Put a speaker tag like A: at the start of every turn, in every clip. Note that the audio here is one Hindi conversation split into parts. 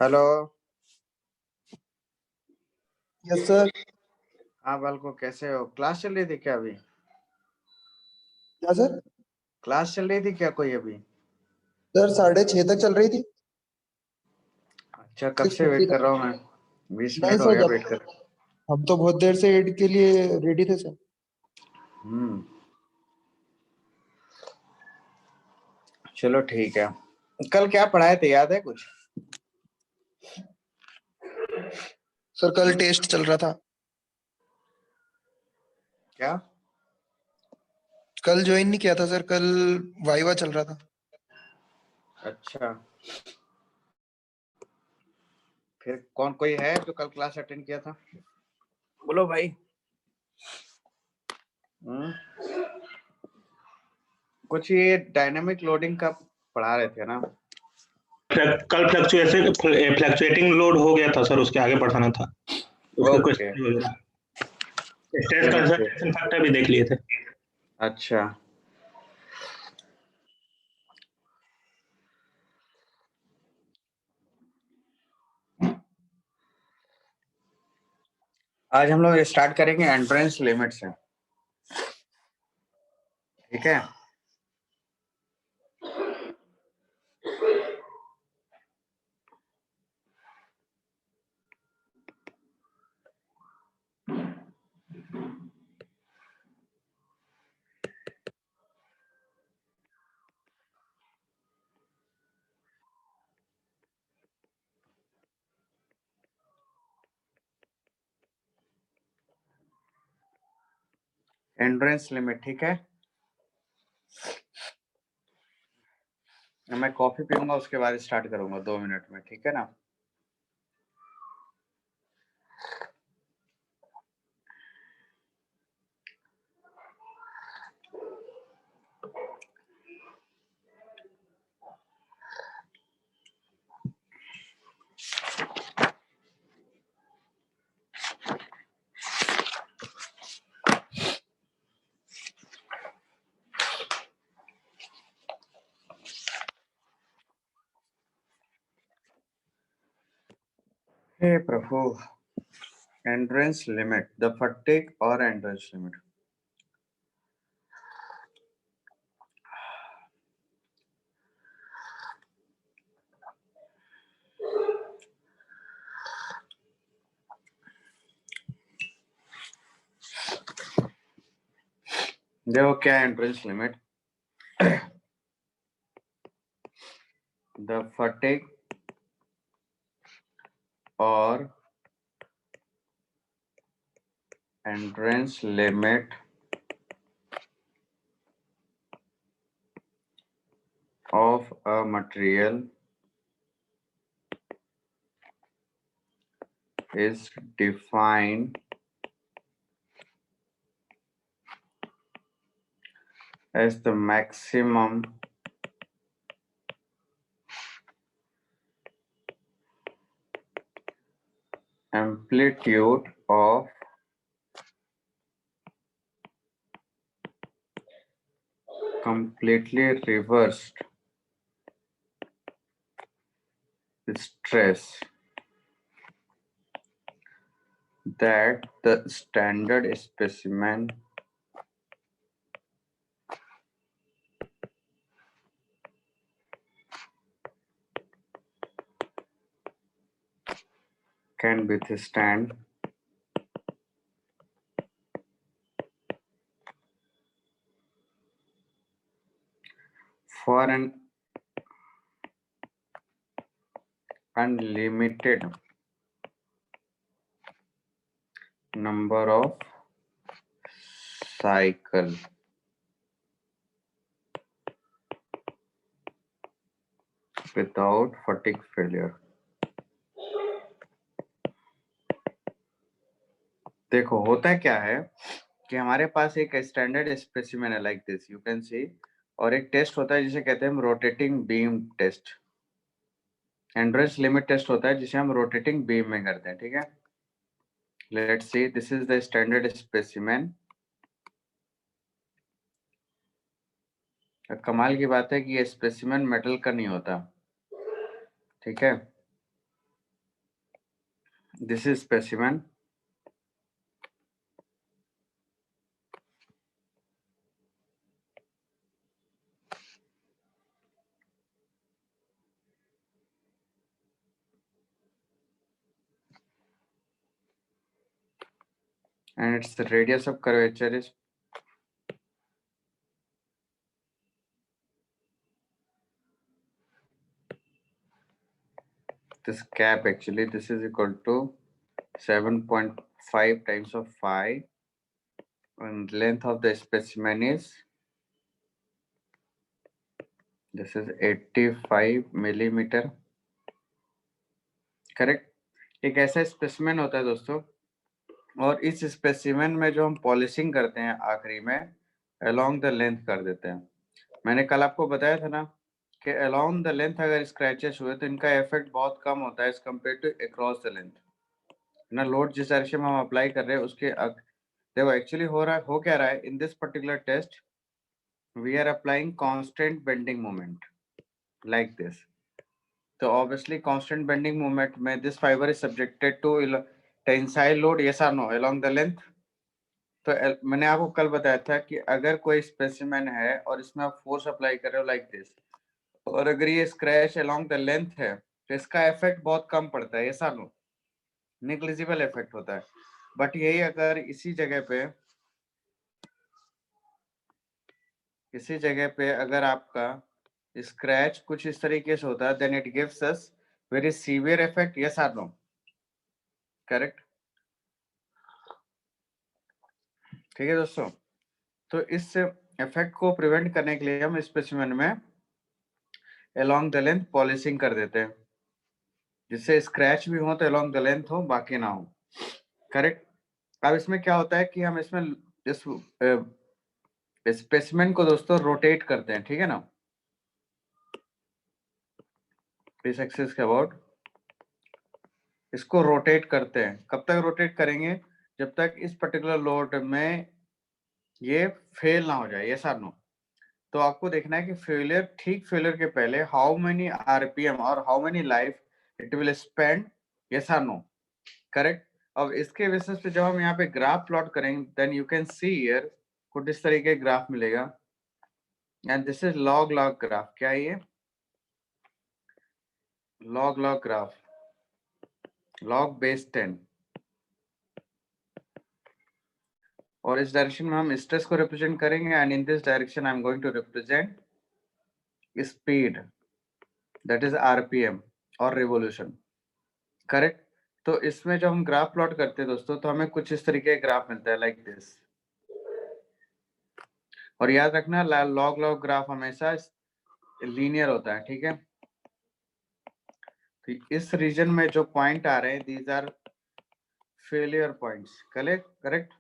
A: हेलो।
B: Yes sir.
A: हाँ बालको, कैसे हो? क्लास चल रही थी क्या अभी?
B: क्या सर?
A: क्लास चल रही थी क्या कोई अभी?
B: सर 6:30 तक चल रही थी।
A: अच्छा, कब से
B: 6:30
A: वेट कर
B: तक।
A: रहा हूँ मैं। 20 मिनट
B: नहीं
A: हो
B: सर,
A: गया
B: जब
A: वेट कर।
B: हम तो बहुत देर से एड के लिए रेडी थे सर।
A: हम्म। चलो ठीक है। कल क्या पढ़ाए थे, याद है कुछ?
B: सर कल
A: हम्म?
B: टेस्ट चल रहा था।
A: क्या?
B: कल ज्वाइन नहीं किया था सर, कल वाइवा चल रहा था।
A: अच्छा, फिर कौन कोई है जो कल क्लास अटेंड किया था? बोलो भाई। हम्म। कुछ ये डायनामिक लोडिंग का पढ़ा रहे थे ना?
C: कल फ्लक्चुएटिंग लोड हो गया था सर, उसके आगे बढ़ाना था। उसके
A: ओके।
C: क्वेश्चन वगैरह स्ट्रेस
A: चलो फिर।
C: कंसंट्रेशन फैक्टर भी देख लिए थे।
A: अच्छा, आज हम लोग स्टार्ट करेंगे एंट्रेंस लिमिट से। ठीक है। एंट्रेंस लिमिट, ठीक है। मैं कॉफी पीऊंगा, उसके बाद स्टार्ट करूंगा 2 मिनट में, ठीक है ना? हे प्रभु। एंड्रेंस लिमिट, द फटीग और एंड्रेंस लिमिट। देखो क्या एंट्रेंस लिमिट। द फटीग और entrance limit of a material is defined as the maximum amplitude of completely reversed stress that the standard specimen can withstand for an unlimited number of cycle without fatigue failure। देखो होता क्या है कि हमारे पास एक स्टैंडर्ड स्पेसिमेन है, like this you can see, और एक टेस्ट होता है जिसे कहते हैं हम rotating beam test. Endurance limit test होता है जिसे हम रोटेटिंग बीम में करते हैं, ठीक है। Let's see, this is the standard specimen. कमाल की बात है कि ये स्पेसिमेन मेटल का नहीं होता, ठीक है। This is specimen. And its the radius of curvature is this cap. Actually, this is equal to 7.5 times of phi, and length of the specimen is this is 85 millimeter. Correct. एक ऐसा स्पेसिमेन होता है दोस्तों, और इस स्पेसिमेन में जो हम पॉलिशिंग करते हैं आखिरी में अलोंग द लेंथ कर देते हैं. मैंने कल आपको बताया था ना कि अलोंग द लेंथ अगर स्क्रैचेस हुए तो इनका इफेक्ट बहुत कम होता है as compared to across the length. ना लोड जिस डायरेक्शन में हम अप्लाई कर रहे हैं उसके देखो एक्चुअली हो क्या रहा है in this particular test. We are applying constant bending moment like this. तो ऑब्वियसली कांस्टेंट बेंडिंग मोमेंट में this fibre is subjected to tensile load, yes और नो, अलोंग द लेंथ. तो मैंने आपको कल बताया था कि अगर कोई स्पेसिमेन है और इसमें आप फोर्स अप्लाई कर रहे हो लाइक दिस, और अगर ये स्क्रैच अलोंग द लेंथ है तो इसका इफेक्ट बहुत कम पड़ता है, यस और नो, नेग्लिजिबल इफेक्ट होता है. बट यही अगर इसी जगह पे अगर आपका स्क्रैच कुछ इस तरीके से होता है then it gives us very severe effect, yes और नो. करेक्ट. ठीक है दोस्तों. तो इस इफेक्ट को प्रिवेंट करने के लिए हम स्पेसिमेन में अलोंग द लेंथ पॉलिशिंग कर देते हैं, जिससे स्क्रैच भी हो तो अलोंग द लेंथ हो, बाकी ना हो. करेक्ट. अब इसमें क्या होता है कि हम इसमें इस स्पेसिमेन को दोस्तों रोटेट करते हैं, ठीक है ना, इस एक्सिस के अबाउट इसको रोटेट करते हैं. कब तक रोटेट करेंगे? जब तक इस पर्टिकुलर लोड में ये फेल ना हो जाए, यस और नो. तो आपको देखना है कि फेलियर के पहले हाउ मेनी आरपीएम और how many life it will spend, yes और नो. करेक्ट. अब इसके बेसिस पे जब हम यहाँ पे ग्राफ प्लॉट करेंगे then you can see here कुछ इस तरीके ग्राफ मिलेगा, and this is log graph. क्या है ये? Log graph, log base 10. और इस डायरेक्शन में हम स्ट्रेस को रिप्रेजेंट करेंगे, and in this direction I am going to represent speed, that is RPM और रिवोल्यूशन. करेक्ट. तो इसमें जब हम ग्राफ प्लॉट करते हैं दोस्तों तो हमें कुछ इस तरीके का ग्राफ मिलता है लाइक दिस. और याद रखना लॉग ग्राफ हमेशा लीनियर होता है, ठीक है. तो इस रीजन में जो पॉइंट आ रहे हैं these are failure points. Correct.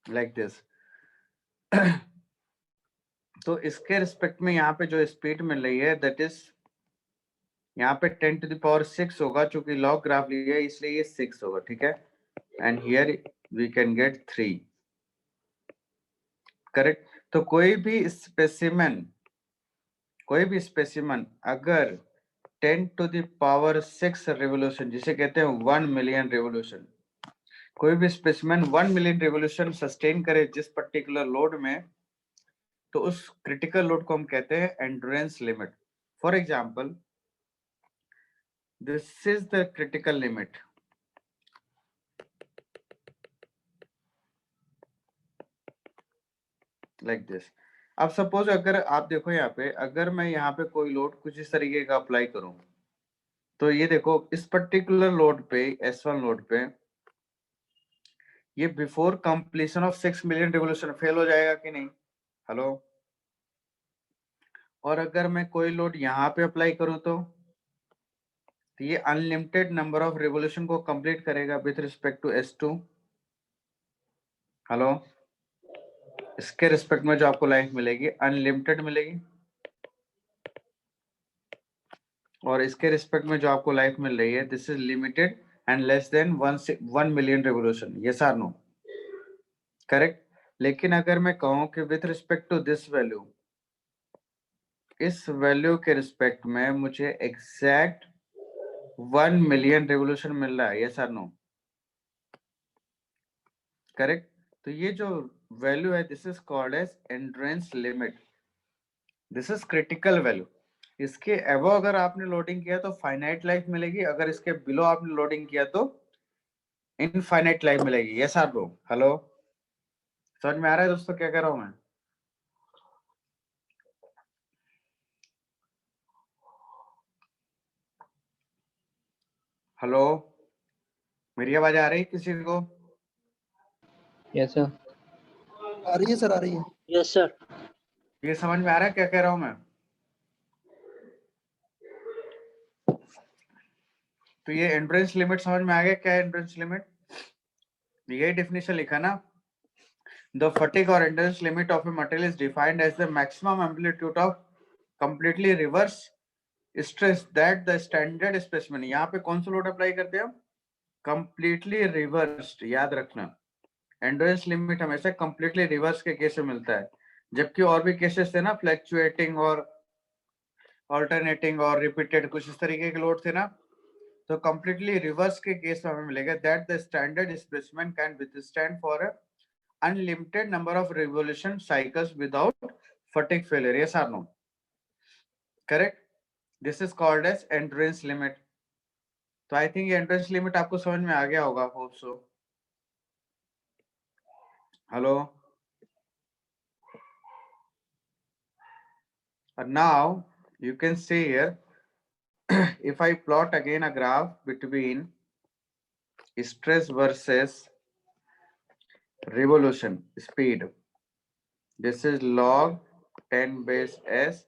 A: Like this. तो इसके रिस्पेक्ट में यहाँ पे जो स्पीड मिल रही है दैट इज यहाँ पे 10⁶ होगा, चूंकि लॉग ग्राफ लिया है इसलिए ये 6 होगा, ठीक है. And here we can get 3. Correct. तो कोई भी स्पेसिमन अगर 10⁶ रेवोल्यूशन, जिसे कहते हैं 1 मिलियन रेवोल्यूशन, कोई भी स्पेसिमन 1 मिलियन रेवोल्यूशन सस्टेन करे जिस पर्टिकुलर लोड में, तो उस क्रिटिकल लोड को हम कहते हैं endurance limit. For example this is the critical limit. Like this. अब सपोज अगर आप देखो यहाँ पे, अगर मैं यहाँ पे कोई लोड कुछ इस तरीके का अप्लाई करूं, तो ये देखो इस पर्टिकुलर लोड पे, S1 लोड पे, ये before completion of 6 million revolution fail हो जाएगा कि नहीं? हेलो. और अगर मैं कोई लोड यहाँ पे अप्लाई करूं तो ये अनलिमिटेड नंबर ऑफ रिवोल्यूशन को कंप्लीट करेगा with respect to S2. Hello. इसके रिस्पेक्ट में जो आपको लाइफ मिलेगी अनलिमिटेड मिलेगी, और इसके रिस्पेक्ट में जो आपको लाइफ मिल रही है this is limited and less than 1 million revolution, yes और नो. करेक्ट. लेकिन अगर मैं कहूं कि with respect to this value इस वैल्यू के रिस्पेक्ट में मुझे एग्जैक्ट 1 मिलियन रिवोल्यूशन मिल रहा है, यस और नो? करेक्ट। तो ये जो वैल्यू है this is called as endurance limit, this is critical value. इसके एबव अगर आपने लोडिंग किया तो फाइनाइट लाइफ मिलेगी, अगर इसके बिलो आपने लोडिंग किया तो इनफाइनाइट लाइफ मिलेगी, यस और नो? हेलो, समझ में आ रहा है दोस्तों क्या कह रहा हूं मैं? हेलो, मेरी आवाज आ रही है किसी को?
D: Yes sir.
B: आ रही है सर, आ रही है।
D: Yes sir.
A: ये समझ में आ रहा है क्या कह रहा हूं मैं? तो ये एंड्योरेंस लिमिट समझ में आ गया क्या है एंड्योरेंस लिमिट? यही डेफिनेशन लिखा ना, the fatigue or endurance limit of a material is defined as the maximum amplitude of completely reverse stress that the standard specimen, यहाँ पे कौन सा लोड अप्लाई करते हैं हम? कंप्लीटली रिवर्स्ड, याद रखना। एंड्योरेंस लिमिट हमेशा कंप्लीटली रिवर्स के केस में मिलता है, जबकि और भी केसेस थे ना, फ्लक्चुएटिंग और ऑल्टरनेटिंग और रिपीटेड, कुछ इस तरीके के लोड थे ना, तो कंप्लीटली रिवर्स के केस में हमें मिलेगा that the standard specimen can withstand for a unlimited number of revolution cycles without fatigue failure, yes or no? Correct. This is called as endurance limit. तो आई थिंक ये एंड्योरेंस लिमिट आपको समझ में आ गया होगा, hope so. Hello, now you can see here if I plot again a graph between stress versus revolution speed, this is log 10 base s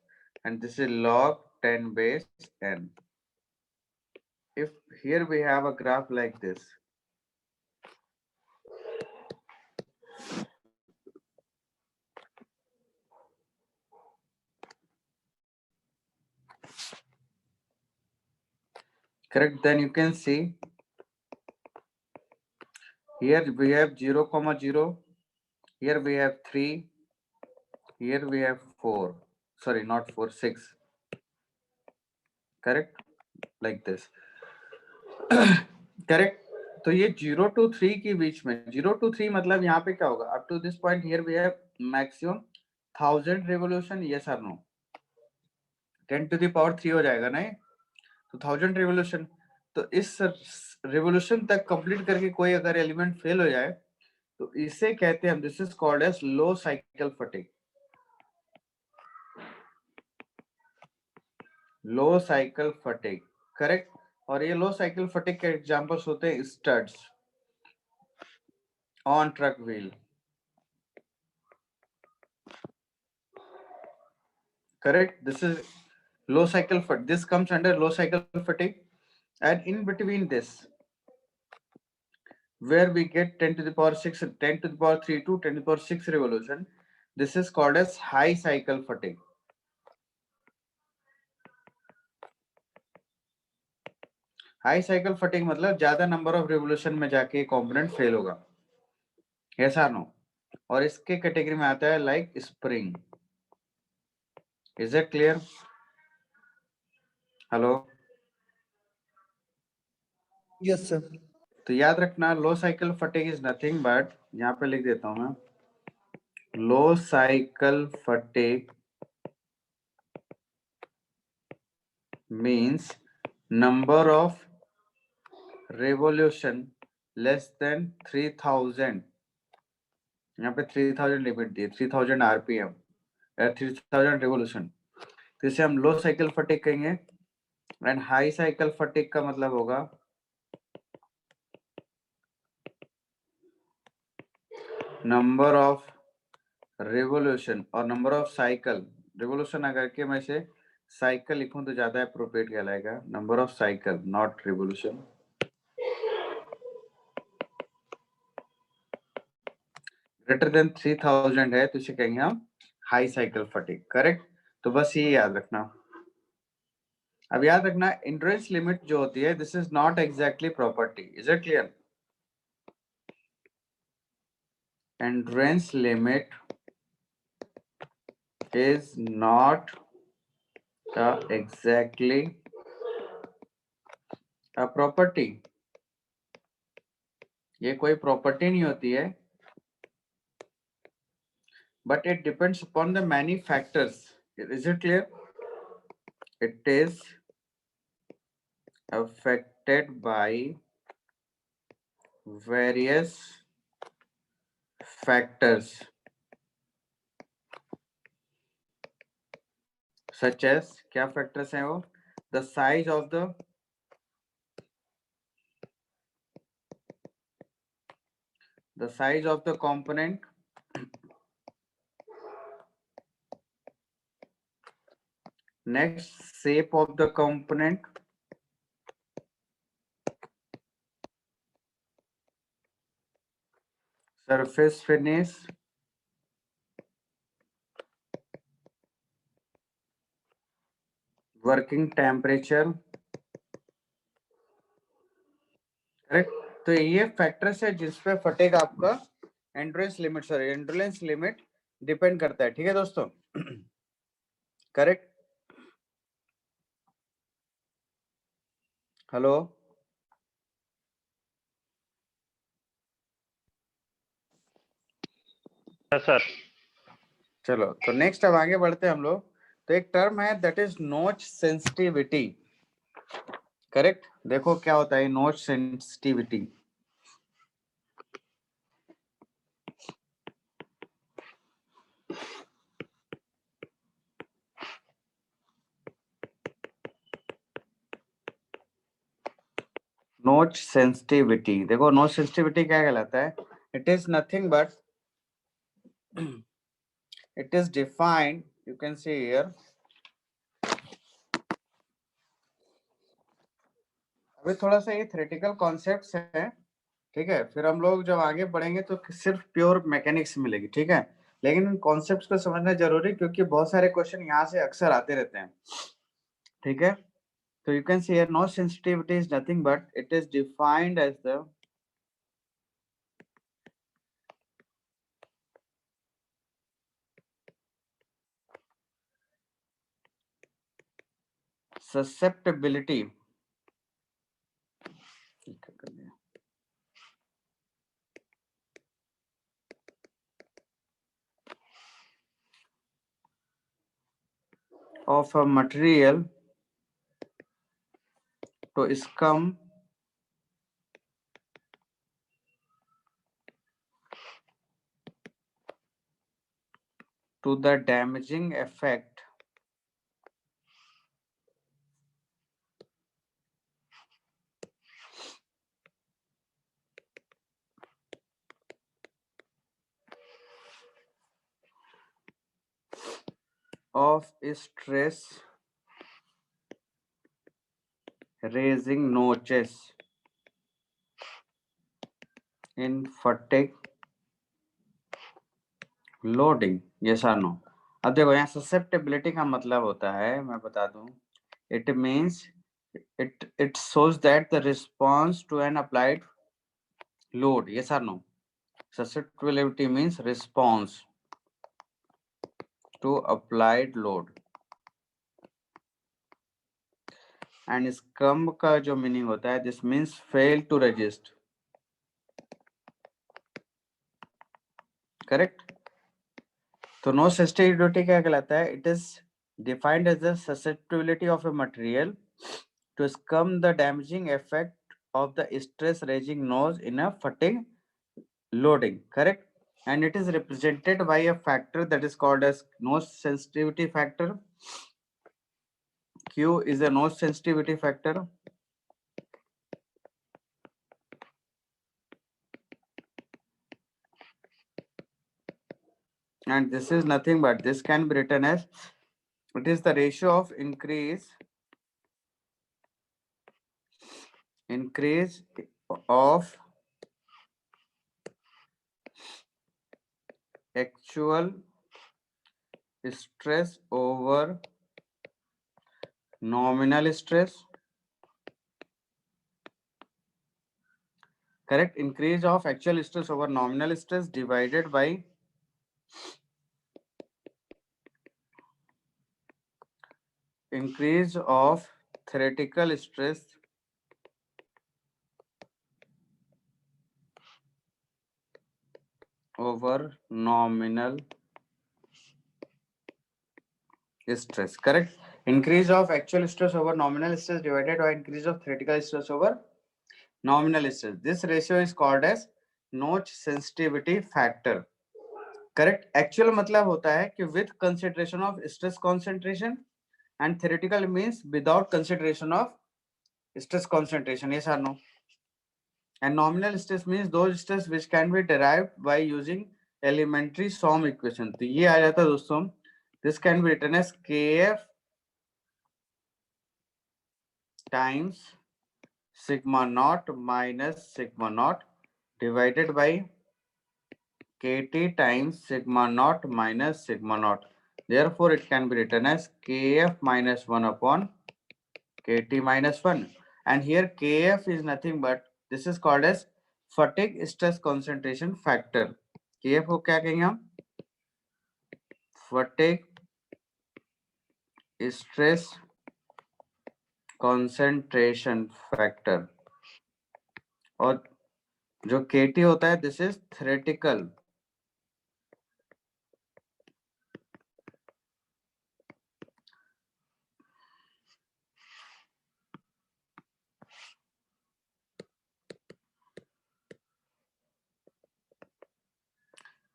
A: and this is log 10 base n. If here we have a graph like this, correct, then you can see here we have 0, 0, here we have 3, here we have 4, sorry not 4, 6, correct, like this. Correct. तो ये 0 to 3 के बीच में, 0 to 3 मतलब यहाँ पे क्या होगा, up to this point here we have maximum 1000 revolution, yes और नो? 10 to the power 3 हो जाएगा ना ये, तो 1000 रिवोल्यूशन। तो इस रिवोल्यूशन तक कंप्लीट करके कोई अगर एलिमेंट फेल हो जाए तो इसे कहते हैं हम, this is called as low cycle fatigue, low cycle fatigue, correct. और ये लो साइकिल फटीग के एग्जांपल्स होते हैं studs on truck wheel, correct. This is low cycle fatigue, this comes under low cycle fatigue, and in between this where we get 10 to the power 6, 10 to the power 3 to 10 to the power 6 revolution, this is called as high cycle fatigue. High cycle fatigue मतलब ज्यादा नंबर ऑफ रिवोल्यूशन में जाके कंपोनेंट फेल होगा, यस और नो? और इसके कैटेगरी में आता है like spring, is it clear? Hello,
B: yes sir.
A: तो याद रखना low cycle fatigue is nothing but, यहाँ पे लिख देता हूं मैं, low cycle fatigue means number of revolution less than 3000, यहाँ पे 3000 लिमिट दी, 3000 आरपीएम या 3000 रिवोल्यूशन, तो इसे हम लो साइकिल फटीग कहेंगे। एंड हाई साइकिल फटीग का मतलब होगा नंबर ऑफ रिवोल्यूशन और नंबर ऑफ साइकिल, रिवोल्यूशन अगर के मैं इसे साइकिल लिखूं तो ज्यादा अप्रोप्रिएट कहलाएगा, number of cycle not revolution, greater than 3000 है तो इसे कहेंगे हम हाई साइकिल फटीग, करेक्ट। तो बस ये याद रखना। अब याद रखना एंड्योरेंस लिमिट जो होती है this is not exactly property, is it clear? Endurance limit is not exactly a property. ये कोई प्रॉपर्टी नहीं होती है, but it depends upon the many factors. Is it clear? It is affected by various factors such as, क्या factors हैं वो? The size of the component, next shape of the component, surface finish, working temperature. Correct? तो ये फैक्टर्स है जिसपे फटेगा आपका एंड्रेंस लिमिट, सॉरी एंड्रेंस लिमिट डिपेंड करता है। ठीक है दोस्तों? करेक्ट? Hello,
C: sir.
A: चलो तो नेक्स्ट अब आगे बढ़ते हैं हम लोग। तो एक टर्म है दैट इज नोच सेंसिटिविटी। करेक्ट? देखो क्या होता है नोच सेंसिटिविटी। नोच सेंसिटिविटी, देखो नोच सेंसिटिविटी क्या कहलाता है? It is nothing but it is defined, you can see here, अभी थोड़ा सा ये थ्योरेटिकल कॉन्सेप्ट्स हैं। ठीक है? फिर हम लोग जब आगे बढ़ेंगे तो सिर्फ प्योर मैकेनिक्स मिलेगी। ठीक है? लेकिन इन कॉन्सेप्ट्स को समझना जरूरी, क्योंकि बहुत सारे क्वेश्चन यहाँ से अक्सर आते रहते हैं। ठीक है? तो you can see here notch sensitivity is nothing but it is defined as the susceptibility of a material to succumb to the damaging effect of stress raising notches in fatigue loading, yes or no? अब देखो यहाँ ससेप्टेबिलिटी का मतलब होता है, मैं बता दूं, it means it shows that the response to an applied load, yes or no? Susceptibility means response to applied load, and scum का जो मीनिंग होता है, this means fail to resist. Correct? तो नो सेंसिटिविटी क्या कहलाता है? It is defined as the susceptibility of a material to succumb the damaging effect of the stress raising notch in a fatigue loading. Correct? and it is represented by a factor that is called as nose sensitivity factor. Q is a nose sensitivity factor. And this is nothing but, this can be written as, it is the ratio of increase of actual stress over nominal stress. Correct? Increase of actual stress over nominal stress divided by increase of theoretical stress over nominal stress. Correct. Increase of actual stress over nominal stress divided by increase of theoretical stress over nominal stress. This ratio is called as notch sensitivity factor. Correct. Actual मतलब होता है कि with consideration of stress concentration and theoretical means without consideration of stress concentration. Yes और no. And nominal stress means those stress which can be derived by using elementary some equation. तो ये आ जाता है दोस्तों. This can be written as kf times sigma not minus sigma not divided by kt times sigma naught minus sigma naught. Therefore, it can be written as kf minus 1 upon kt minus 1. And here kf is nothing but this is called as fatigue stress concentration factor. kf को क्या कहेंगे हम? Fatigue stress concentration factor. और जो kt होता है this is theoretical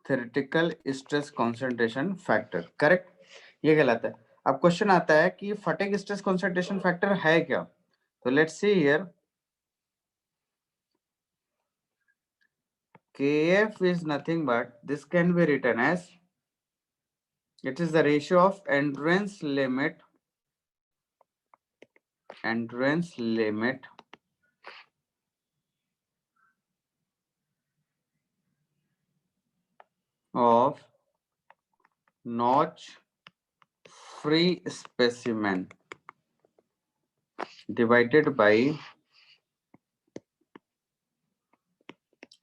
A: theoretical stress concentration factor. Correct. ये कहलाता है. अब क्वेश्चन आता है कि फटीग स्ट्रेस कंसंट्रेशन फैक्टर है क्या. तो let's see here. kf is nothing but this can be written as it is the ratio of endurance limit of notch free specimen divided by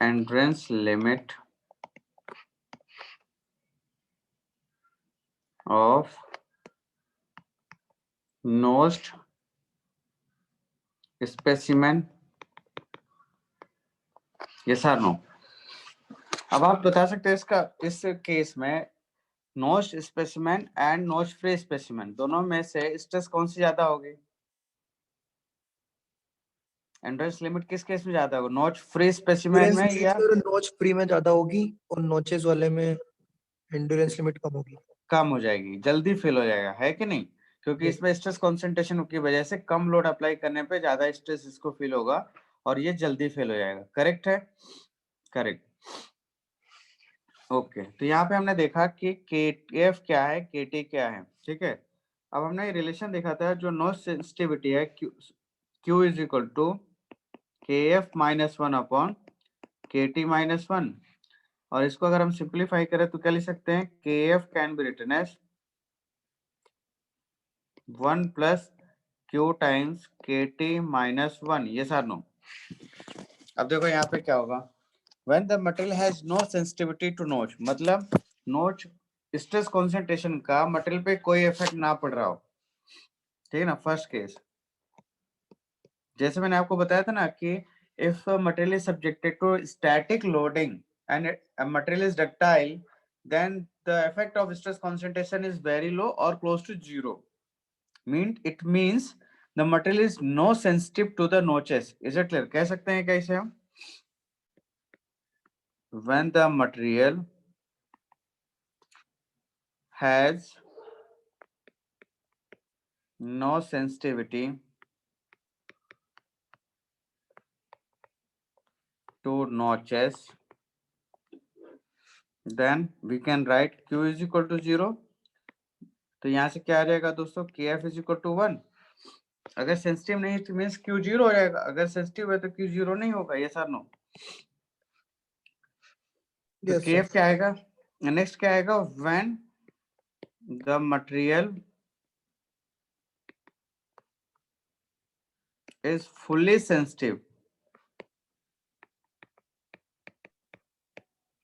A: endurance limit of notched specimen. yes or no. अब आप बता सकते हैं इसका इस केस में नोच स्पेसिमेन एंड नोच फ्री स्पेसिमेन दोनों में से स्ट्रेस कौन सी ज्यादा होगी. एंड्रेस लिमिट किस केस में ज्यादा होगा? नोच फ्री स्पेसिमेन में या
B: नोच फ्री में ज्यादा होगी और नोचेस वाले में एंड्योरेंस लिमिट कम होगी.
A: कम हो जाएगी, जल्दी फिल हो जाएगा, है कि नहीं? क्योंकि इसमें स्ट्रेस कंसंट्रेशन की वजह से कम लोड अप्लाई करने पे ज्यादा स्ट्रेस इसको फील होगा और ये जल्दी फेल हो जाएगा. करेक्ट है. करेक्ट. ओके. तो यहाँ पे हमने देखा कि kf क्या है, kt क्या है. ठीक है. अब हमने रिलेशन देखा था जो नोच सेंसिटिविटी है q is equal to kf minus 1 upon kt minus 1. और इसको अगर हम सिंप्लीफाई करें तो क्या लिख सकते हैं? kf can be written as 1 plus q times kt minus 1. ये सर नो. अब देखो यहाँ पे क्या होगा. When the material has no sensitivity to notch, मतलब नोच स्ट्रेस कॉन्सेंट्रेशन का मटेरियल पे कोई इफेक्ट ना पड़ रहा हो. ठीक है ना. फर्स्ट केस जैसे मैंने आपको बताया था ना कि if material is subjected to static loading and material is ductile then the effect of stress concentration is very low or close to zero. It means the material is no sensitive to the notches. Is it clear? कह सकते हैं कैसे हम? When the material has no sensitivity to notches, then we can write q is equal to 0. तो यहाँ से क्या आ जाएगा दोस्तों? kf is equal to 1. अगर सेंसिटिव नहीं तो मीन्स q 0 हो जाएगा. अगर सेंसिटिव है तो q 0 नहीं होगा. यस और नो. तो kf क्या आएगा? नेक्स्ट क्या आएगा? when the material is fully sensitive.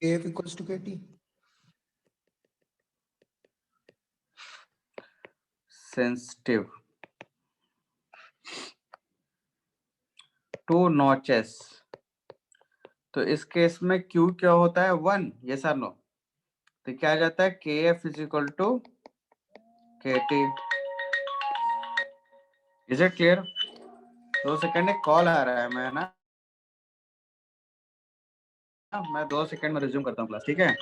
B: kf equals to kt.
A: Sensitive 2 notches, तो इस केस में Q क्या होता है 1, ये सर नो, तो क्या आ जाता है KF is equal to KT। Is it clear? 2 second, एक कॉल आ रहा है, मैं 2 सेकंड में रिज्यूम करता हूँ क्लास, ठीक है?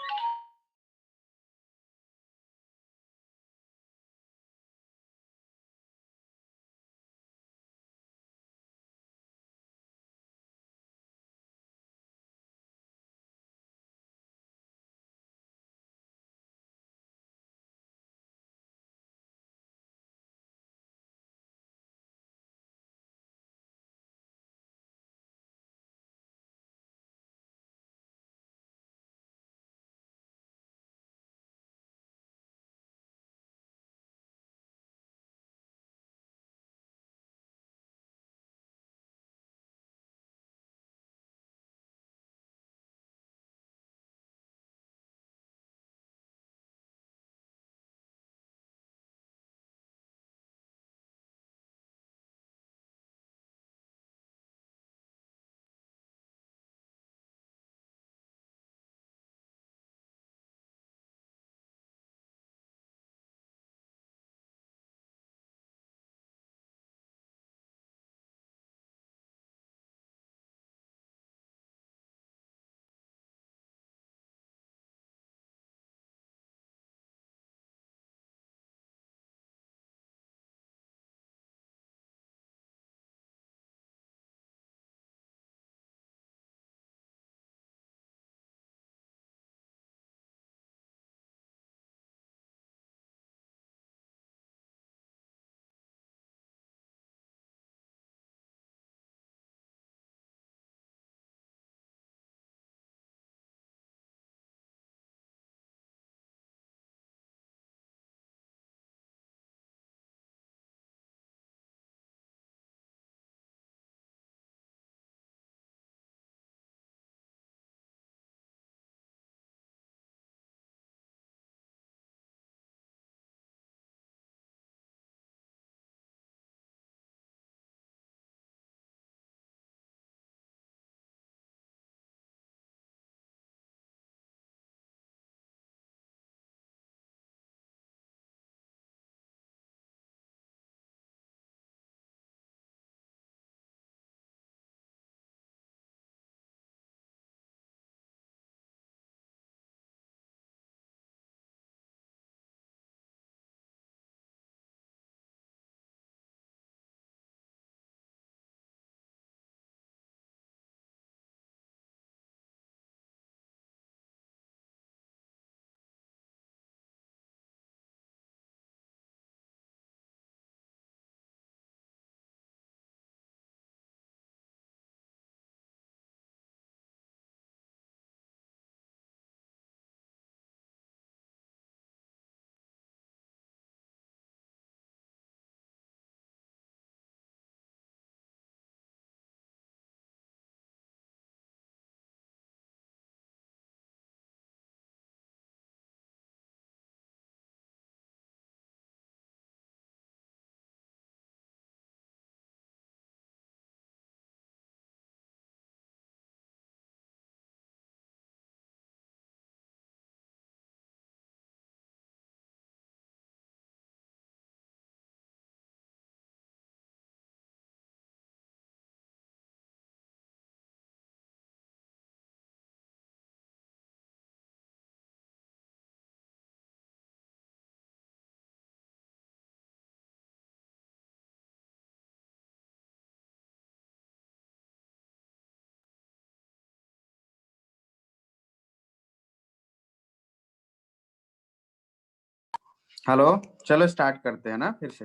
A: हेलो, चलो स्टार्ट करते हैं ना फिर से।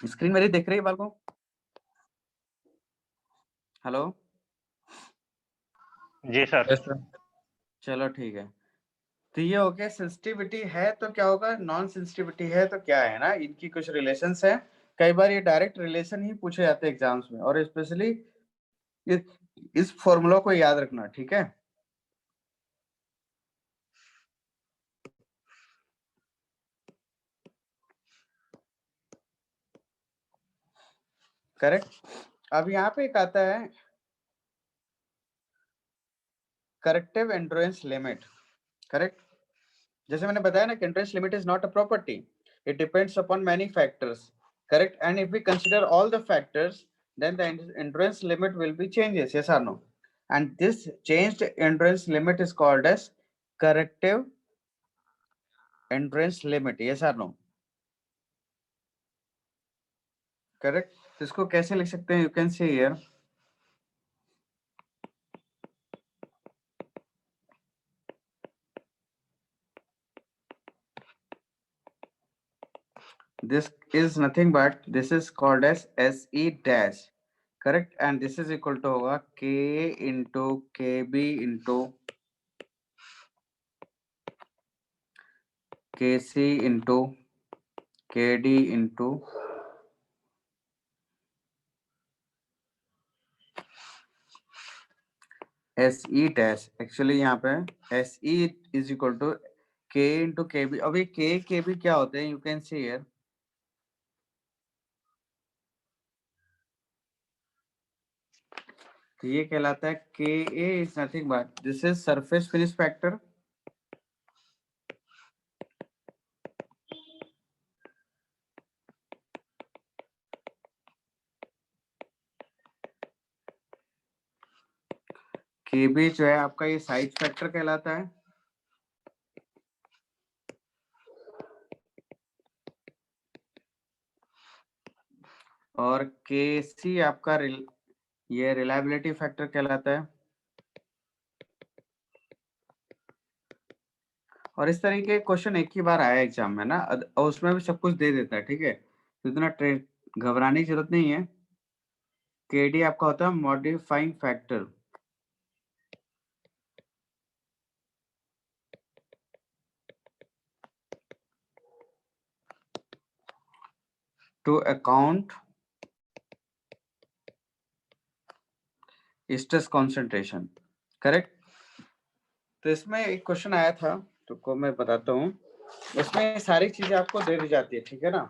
A: स्क्रीन मेरी दिख रही है बाल को? हेलो,
C: जी सर।
D: Yes, sir.
A: चलो ठीक है। तो ये हो गया, सेंसिटिविटी है तो क्या होगा, नॉन सेंसिटिविटी है तो क्या है ना, इनकी कुछ रिलेशंस है। कई बार ये डायरेक्ट रिलेशन ही पूछे जाते हैं एग्जाम्स में, और स्पेशली इस फॉर्मूला को याद रखना, ठीक है? करेक्ट। अब यहाँ पे एक आता है करेक्टिव एंड्योरेंस लिमिट, करेक्ट। जैसे मैंने बताया ना कि endurance limit is not a property, it depends upon many factors, correct. And if we consider all the factors then the endurance limit will be changes, yes or no? And this changed endurance limit is called as corrective endurance limit, yes or no? Correct. तो इसको कैसे लिख सकते हैं? You can see here, this is nothing but this is called as SE dash, correct, and this is equal to होगा K into KB into KC into KD into SE dash। Actually यहाँ पे SE is equal to K into KB। अब ये K KB क्या होते हैं? You can see here, तो ये कहलाता है KA is nothing but this is surface finish factor, KB जो है आपका ये साइज फैक्टर कहलाता है, और KC आपका ये रिलायबिलिटी फैक्टर कहलाता है। और इस तरीके के क्वेश्चन एक ही बार आया एग्जाम में ना, और उसमें भी सब कुछ दे देता है, ठीक है, तो इतना घबराने की जरूरत नहीं है। KD आपका होता है modifying factor, to account stress concentration, correct. तो इसमें एक क्वेश्चन आया था, तो को मैं बताता हूँ, इसमें सारी चीजें आपको दे दी जाती है, ठीक है ना।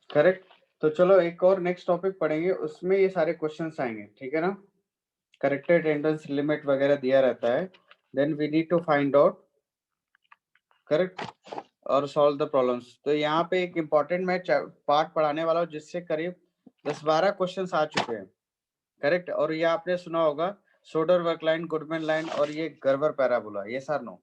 A: करेक्ट। तो चलो एक और नेक्स्ट टॉपिक पढ़ेंगे, उसमें ये सारे क्वेश्चंस आएंगे, ठीक है ना। करेक्टेड एंट्रेंस लिमिट वगैरह दिया रहता है, then we need to find out, correct, और सॉल्व द प्रॉब्लम्स। तो यहाँ पे एक इम्पॉर्टेंट मैं पार्ट पढ़ाने वाला हूँ जिससे करीब 10-12 क्वेश्चंस आ चुके हैं, करेक्ट। और ये आपने सुना होगा सोडरबर्ग लाइन, गुडमैन लाइन और ये गर्बर पैराबोला, ये सर नो,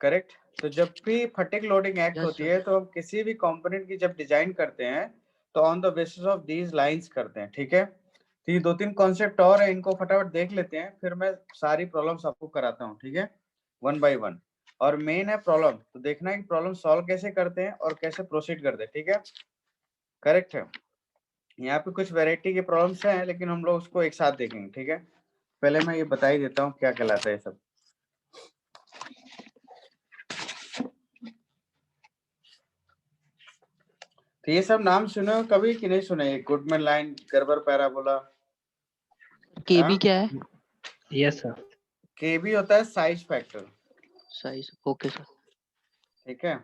A: करेक्ट। तो जब भी फटिग लोडिंग एक्ट
B: Yes,
A: होती
B: sir.
A: है तो हम किसी भी कंपोनेंट की जब डिजाइन करते हैं तो on the basis of these lines करते हैं, ठीक है। तो ये 2-3 कॉन्सेप्ट और है, इनको फटाफट देख लेते हैं, फिर मैं सारी प्रॉब्लम्स आपको कराता हूँ, ठीक है, वन बाय वन। और मेन है प्रॉब्लम, तो देखना है कि प्रॉब्लम सॉल्व कैसे करते हैं और कैसे प्रोसीड करते हैं, ठीक है, करेक्ट है। यहाँ पे कुछ वैरायटी के प्रॉब्लम्स हैं, लेकिन हम लोग उसको एक साथ देखेंगे, ठीक है। पहले मैं ये बता ही देता हूँ क्या कहलाता है सब। तो ये सब नाम सुने हो कभी कि नहीं सुने? Goodman line, Gerber parabola.
B: KB क्या है?
D: Yes sir.
A: केबी होता है size factor,
B: size, okay sir.
A: ठीक है।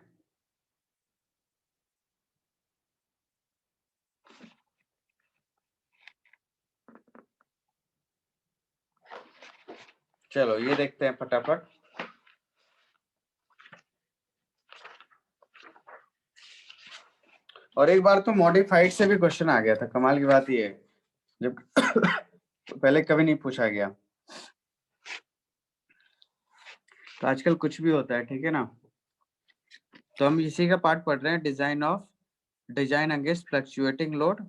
A: चलो ये देखते हैं फटाफट। और एक बार तो मॉडिफाइड से भी क्वेश्चन आ गया था, कमाल की बात ये है, जब पहले कभी नहीं पूछा गया। तो आजकल कुछ भी होता है, ठीक है ना। तो हम इसी का पार्ट पढ़ रहे हैं, design against fluctuating load,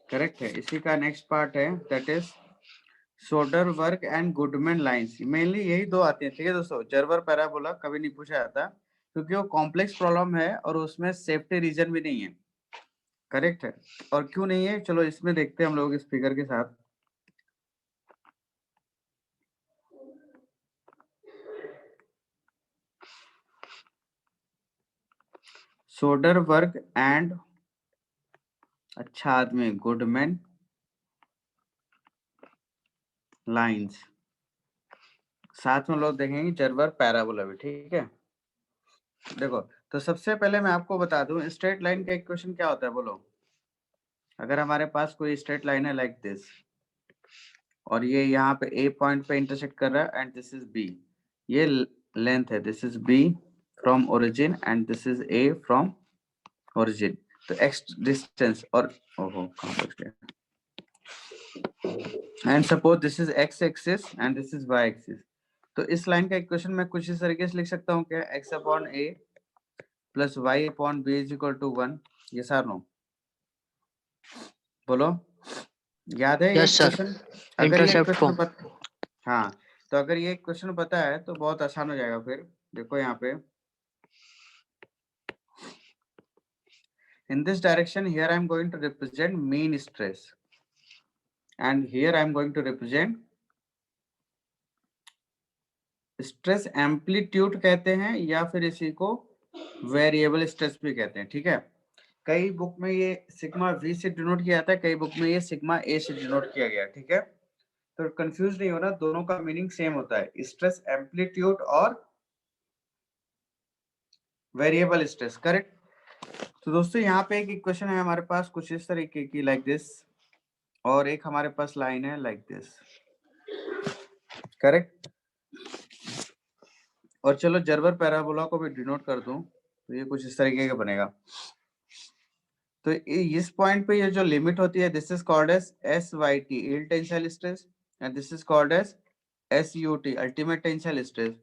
A: correct है। इसी का नेक्स्ट पार्ट है, that is Soderbergh and Goodman lines. Mainly यही दो आती हैं, ठीक है दोस्तों। जर्बर पैराबोला कभी नहीं पूछा जाता क्योंकि वो कॉम्प्लेक्स प्रॉब्लम है और उसमें सेफ्टी रीजन भी नहीं है, करेक्ट है। और क्यों नहीं है, चलो इसमें देखते हैं हम लोग इस फिगर के साथ। सोडरबर्ग एंड अच्छा आदमी गुडमैन लाइंस, साथ में लोग देखेंगे जरबर पैराबोला भी, ठीक है। देखो तो सबसे पहले मैं आपको बता दूं स्ट्रेट लाइन का इक्वेशन क्या होता है, बोलो। अगर हमारे पास कोई स्ट्रेट लाइन है लाइक दिस, और ये यहाँ पे ए पॉइंट पे इंटरसेक्ट कर रहा है एंड दिस इज बी, ये लेंथ है, this is B from origin and this is A from origin, तो एक्स डिस्टेंस और ओहो कहाँ पहुंच गया, and suppose this is X axis and this is Y axis. तो इस लाइन का इक्वेशन मैं कुछ इस तरीके से लिख सकता हूँ क्या, X upon A plus Y upon B is equal to 1, ये सर नो बोलो, याद है ये
D: Yes, sir.
A: क्वेश्चन? अगर ये
D: Intercept
A: क्वेश्चन
D: form.
A: हाँ, तो अगर ये क्वेश्चन पता है तो बहुत आसान हो जाएगा। फिर देखो यहाँ पे in this direction here I am going to represent mean stress and here I am going to represent stress amplitude कहते हैं या फिर इसी को वेरिएबल स्ट्रेस भी कहते हैं, ठीक है। कई बुक में ये सिग्मा वी से डिनोट किया जाता है, कई बुक में ये सिग्मा ए से डिनोट किया गया, ठीक है। तो कंफ्यूज नहीं होना, दोनों का मीनिंग सेम होता है, स्ट्रेस एम्पलीट्यूड और वेरिएबल स्ट्रेस, करेक्ट। तो दोस्तों यहाँ पे एक इक्वेशन है हमारे पास कुछ इस तरीके की लाइक दिस, और एक हमारे पास लाइन है लाइक दिस, करेक्ट। और चलो जरबर पैराबोला को भी डिनोट कर दूं तो ये कुछ इस तरीके का बनेगा। तो इस पॉइंट पे ये जो लिमिट होती है this is called as S Y T yield tensile stress and this is called as S U T ultimate tensile stress,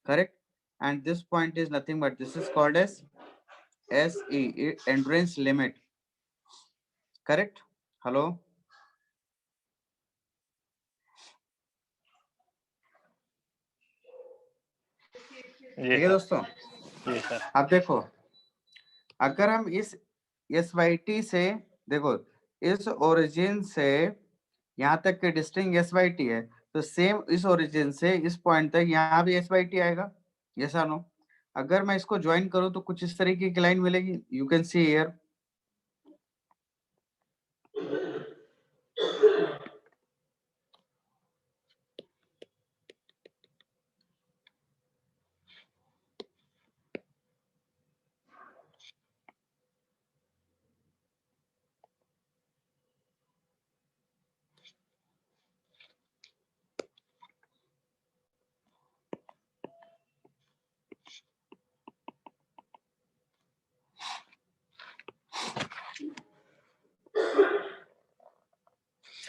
A: correct. And this point is nothing but this is called as S E endurance limit, correct. Hello ठीक है दोस्तों।
C: जी सर।
A: अब देखो अगर हम इस एस वाई टी से देखो इस ओरिजिन से यहाँ तक के डिस्टेंस एस वाई टी है, तो सेम इस ओरिजिन से इस पॉइंट तक यहाँ भी एस वाई टी आएगा, यस और नो। अगर मैं इसको ज्वाइन करूँ तो कुछ इस तरीके की लाइन मिलेगी, you can see here.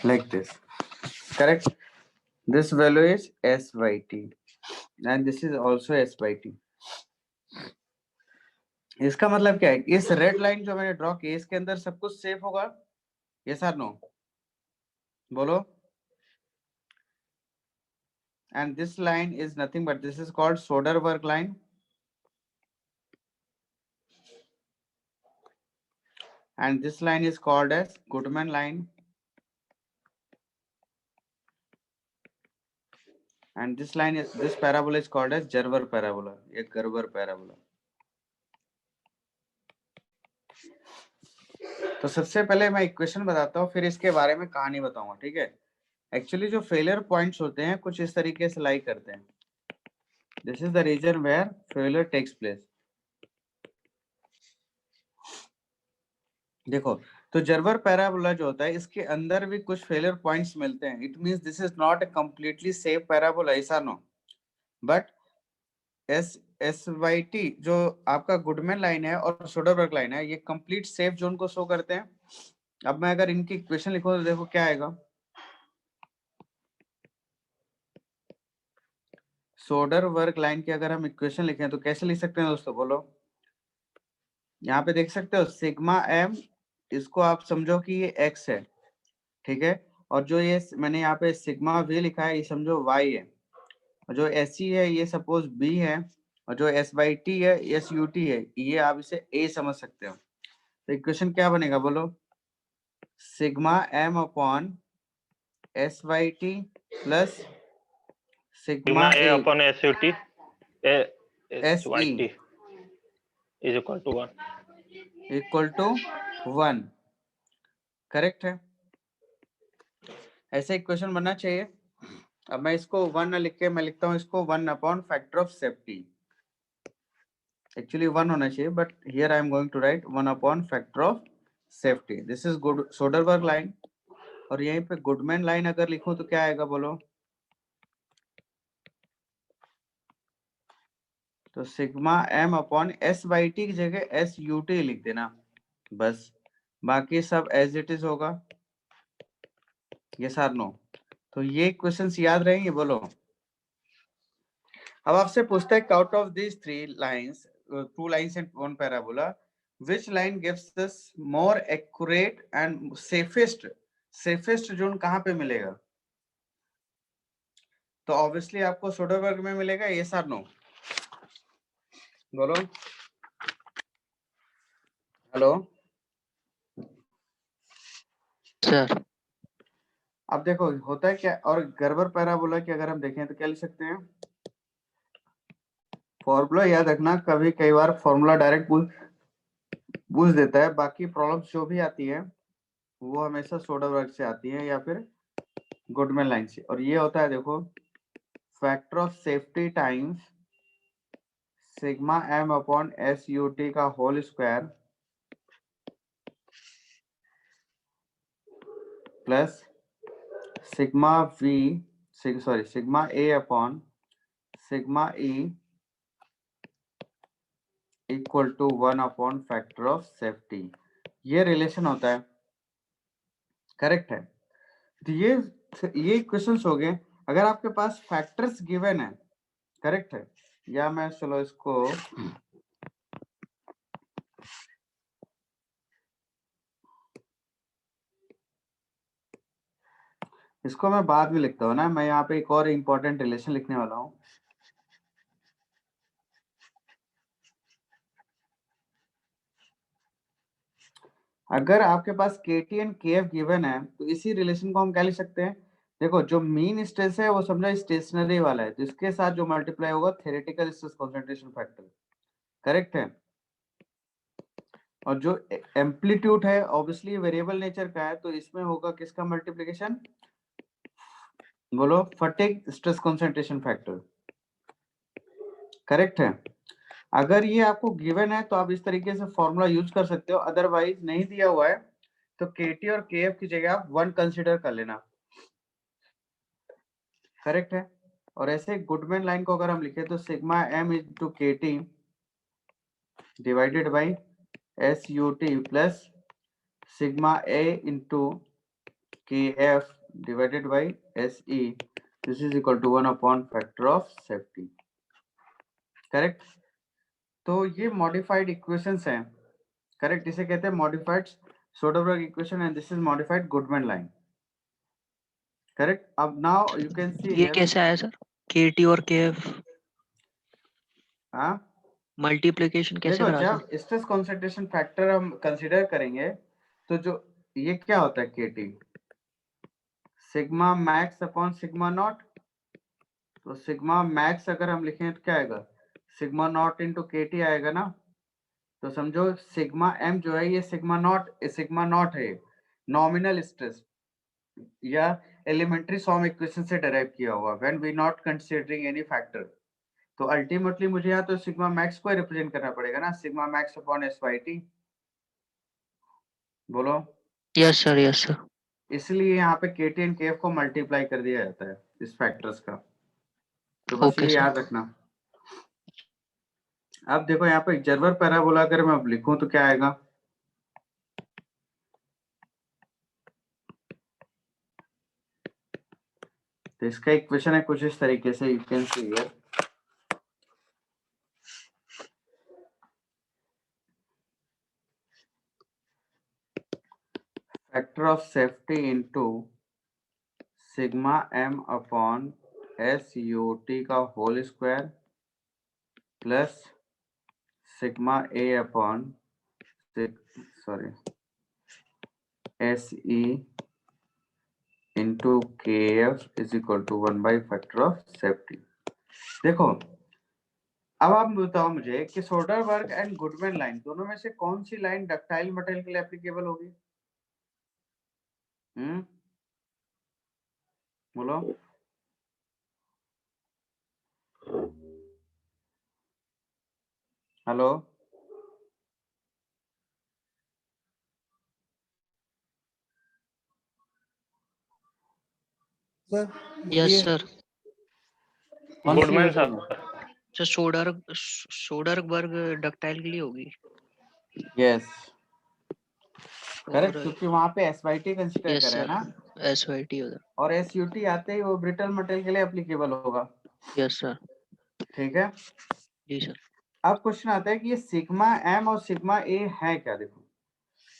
A: Like this, correct. This value is s by t and this is also s by t। इसका मतलब क्या है, इस रेड लाइन जो मैंने ड्रॉ की इसके अंदर सब कुछ सेफ होगा, यस और नो बोलो। and this line is nothing but this is called Soderberg line and this line is called as Goodman line and this line is this parabola is called as Gerber parabola, ये Gerber parabola। तो सबसे पहले मैं इक्वेशन बताता हूँ फिर इसके बारे में कहानी बताऊंगा, ठीक है। एक्चुअली जो फेलियर पॉइंट्स होते हैं कुछ इस तरीके से लाई करते हैं, this is the reason where failure takes place. देखो तो जर्बर पैराबोला जो होता है इसके अंदर भी कुछ फेलियर पॉइंट्स मिलते हैं, it means this is not a completely safe parabola, ऐसा no. But S Y T जो आपका गुडमैन लाइन है और सोडरबर्ग लाइन है ये कंप्लीट सेफ जोन को शो करते हैं। अब मैं अगर इनकी इक्वेशन लिखूं तो देखो क्या आएगा, सोडरबर्ग लाइन की अगर हम इक्वेशन लिखें तो कैसे लिख सकते हैं दोस्तों बोलो। यहाँ पे देख सकते हो सिग्मा एम, इसको आप समझो कि ये एक्स है, ठीक है। और जो ये मैंने यहाँ पे सिग्मा वी लिखा है ये समझो वाई है, और जो एस सी है ये सपोज बी है, और जो एस बाई टी है एस यू टी है, ये आप इसे ए समझ सकते हो। तो इक्वेशन क्या बनेगा बोलो, sigma M upon S Y T plus sigma
C: sigma A
A: A
C: upon S U T S
A: S
C: Y
A: E
C: T is equal to 1
A: equal to 1। Correct है, ऐसे इक्वेशन बनना चाहिए। अब मैं इसको 1 न लिख के मैं लिखता हूँ इसको 1 upon factor of safety. Actually 1 होना चाहिए, but here I am going to write 1 upon factor of safety. This is good Soderberg line. और यहीं पे गुडमैन लाइन अगर लिखूं तो क्या आएगा बोलो? तो sigma M upon S by T की जगह एस यू टी लिख देना बस, बाकी सब एज इट इज होगा। यस और नो? तो ये क्वेश्चंस याद रहेंगे बोलो। अब आपसे पूछता है out of these 3 lines, 2 lines and 1 parabola, which line gives us more accurate and safest zone कहाँ पे मिलेगा? तो ऑब्वियसली आपको सोडरबर्ग में मिलेगा। यस और नो बोलो। Hello
D: sir.
A: अब देखो होता है क्या, और गर्बर पैराबोला की अगर हम देखें तो क्या लिख सकते हैं? फॉर्मूला याद रखना, कभी कई बार फॉर्मूला डायरेक्ट पूछ देता है, बाकी प्रॉब्लम्स जो भी आती है वो हमेशा सोडरबर्ग से आती है या फिर गुडमैन लाइन से। और ये होता है देखो, factor of safety times sigma M upon S U T का whole square plus sigma A upon sigma E equal to 1 upon factor of safety. ये रिलेशन होता है। करेक्ट है। तो ये क्वेश्चंस हो गए अगर आपके पास फैक्टर्स गिवन है। करेक्ट है। या मैं चलो इसको मैं बाद में लिखता हूँ ना, मैं यहाँ पे एक और इम्पोर्टेंट रिलेशन लिखने वाला हूँ। अगर आपके पास KT एंड KF गिवन है तो इसी रिलेशन को हम क्या लिख सकते हैं? देखो जो मीन स्ट्रेस है वो समझो स्टेशनरी वाला है, जिसके साथ जो मल्टीप्लाई होगा theoretical stress concentration factor. Correct है। और जो एम्पलीट्यूड है ऑब्वियसली वेरिएबल नेचर का है, तो इसमें होगा किसका मल्टीप्लिकेशन? बोलो, fatigue stress concentration factor. Correct है। अगर ये आपको गिवन है तो आप इस तरीके से फॉर्मूला यूज कर सकते हो, अदरवाइज नहीं दिया हुआ है तो KT और KF की जगह आप 1 कंसीडर कर लेना। करेक्ट है। और ऐसे गुडमैन लाइन को अगर हम लिखे तो sigma M into KT divided by SUT plus sigma A into KF divided by SE, this is equal to 1 upon factor of safety. Correct. तो ये मॉडिफाइड इक्वेशंस हैं। करेक्ट, इसे कहते हैं modified Soderberg equation and this is modified Goodman line. Correct. अब नाउ यू कैन सी
D: ये कैसे आया सर? KT और KF
A: हाँ
D: मल्टीप्लिकेशन कैसे
A: देखो,
D: करा सर?
A: जब स्ट्रेस कंसंट्रेशन फैक्टर हम कंसीडर करेंगे तो जो ये क्या होता है KT sigma max upon sigma not. तो सिग्मा मैक्स अगर हम लिखें तो क्या आएगा? सिग्मा नॉट इंटू KT आएगा ना। तो समझो सिग्मा एम जो है ये सिग्मा नॉट है, नॉमिनल स्ट्रेस या एलिमेंट्री फॉर्म इक्वेशन से डेराइव किया हुआ when we not considering any factor. तो अल्टीमेटली मुझे यहाँ तो सिग्मा मैक्स को रिप्रेजेंट करना पड़ेगा ना, सिग्मा मैक्स अपॉन SYT। बोलो।
D: Yes sir, yes sir.
A: इसलिए यहाँ पे KT एंड KF को मल्टीप्लाई कर दिया जाता है इस फैक्टर्स का। तो बस
D: ओके
A: ये
D: सर।
A: याद रखना। अब देखो यहाँ पे जर्बर पैराबोला अगर मैं अब लिखूं तो क्या आएगा? तो इसका इक्वेशन है कुछ इस तरीके से, you can see here. Factor of safety into sigma m upon SUT का whole square plus sigma A upon SE into KF is equal to 1 by factor of safety. देखो अब आप बताओ मुझे कि सोडरबर्ग एंड गुडमैन लाइन दोनों में से कौन सी लाइन डक्टाइल मटेरियल के लिए एप्लीकेबल होगी? बोलो। हेलो,
B: सर
D: यस
B: ये
D: सर।
A: कौन सी
C: गुडमैन
A: होगी?
C: सर।
D: सर सोडरबर्ग डक्टाइल के लिए होगी।
A: यस करेक्ट,
D: और
A: क्योंकि वहां पे SYT कंसीडर
D: यस
A: करे है
D: सर,
A: ना,
D: SYT उधर।
A: और SUT आते ही वो ब्रिटल मटेरियल के लिए एप्लीकेबल होगा।
D: Yes sir.
A: ठीक है,
D: जी सर।
A: अब क्वेश्चन आता है कि ये सिग्मा M और सिग्मा A है क्या? देखो,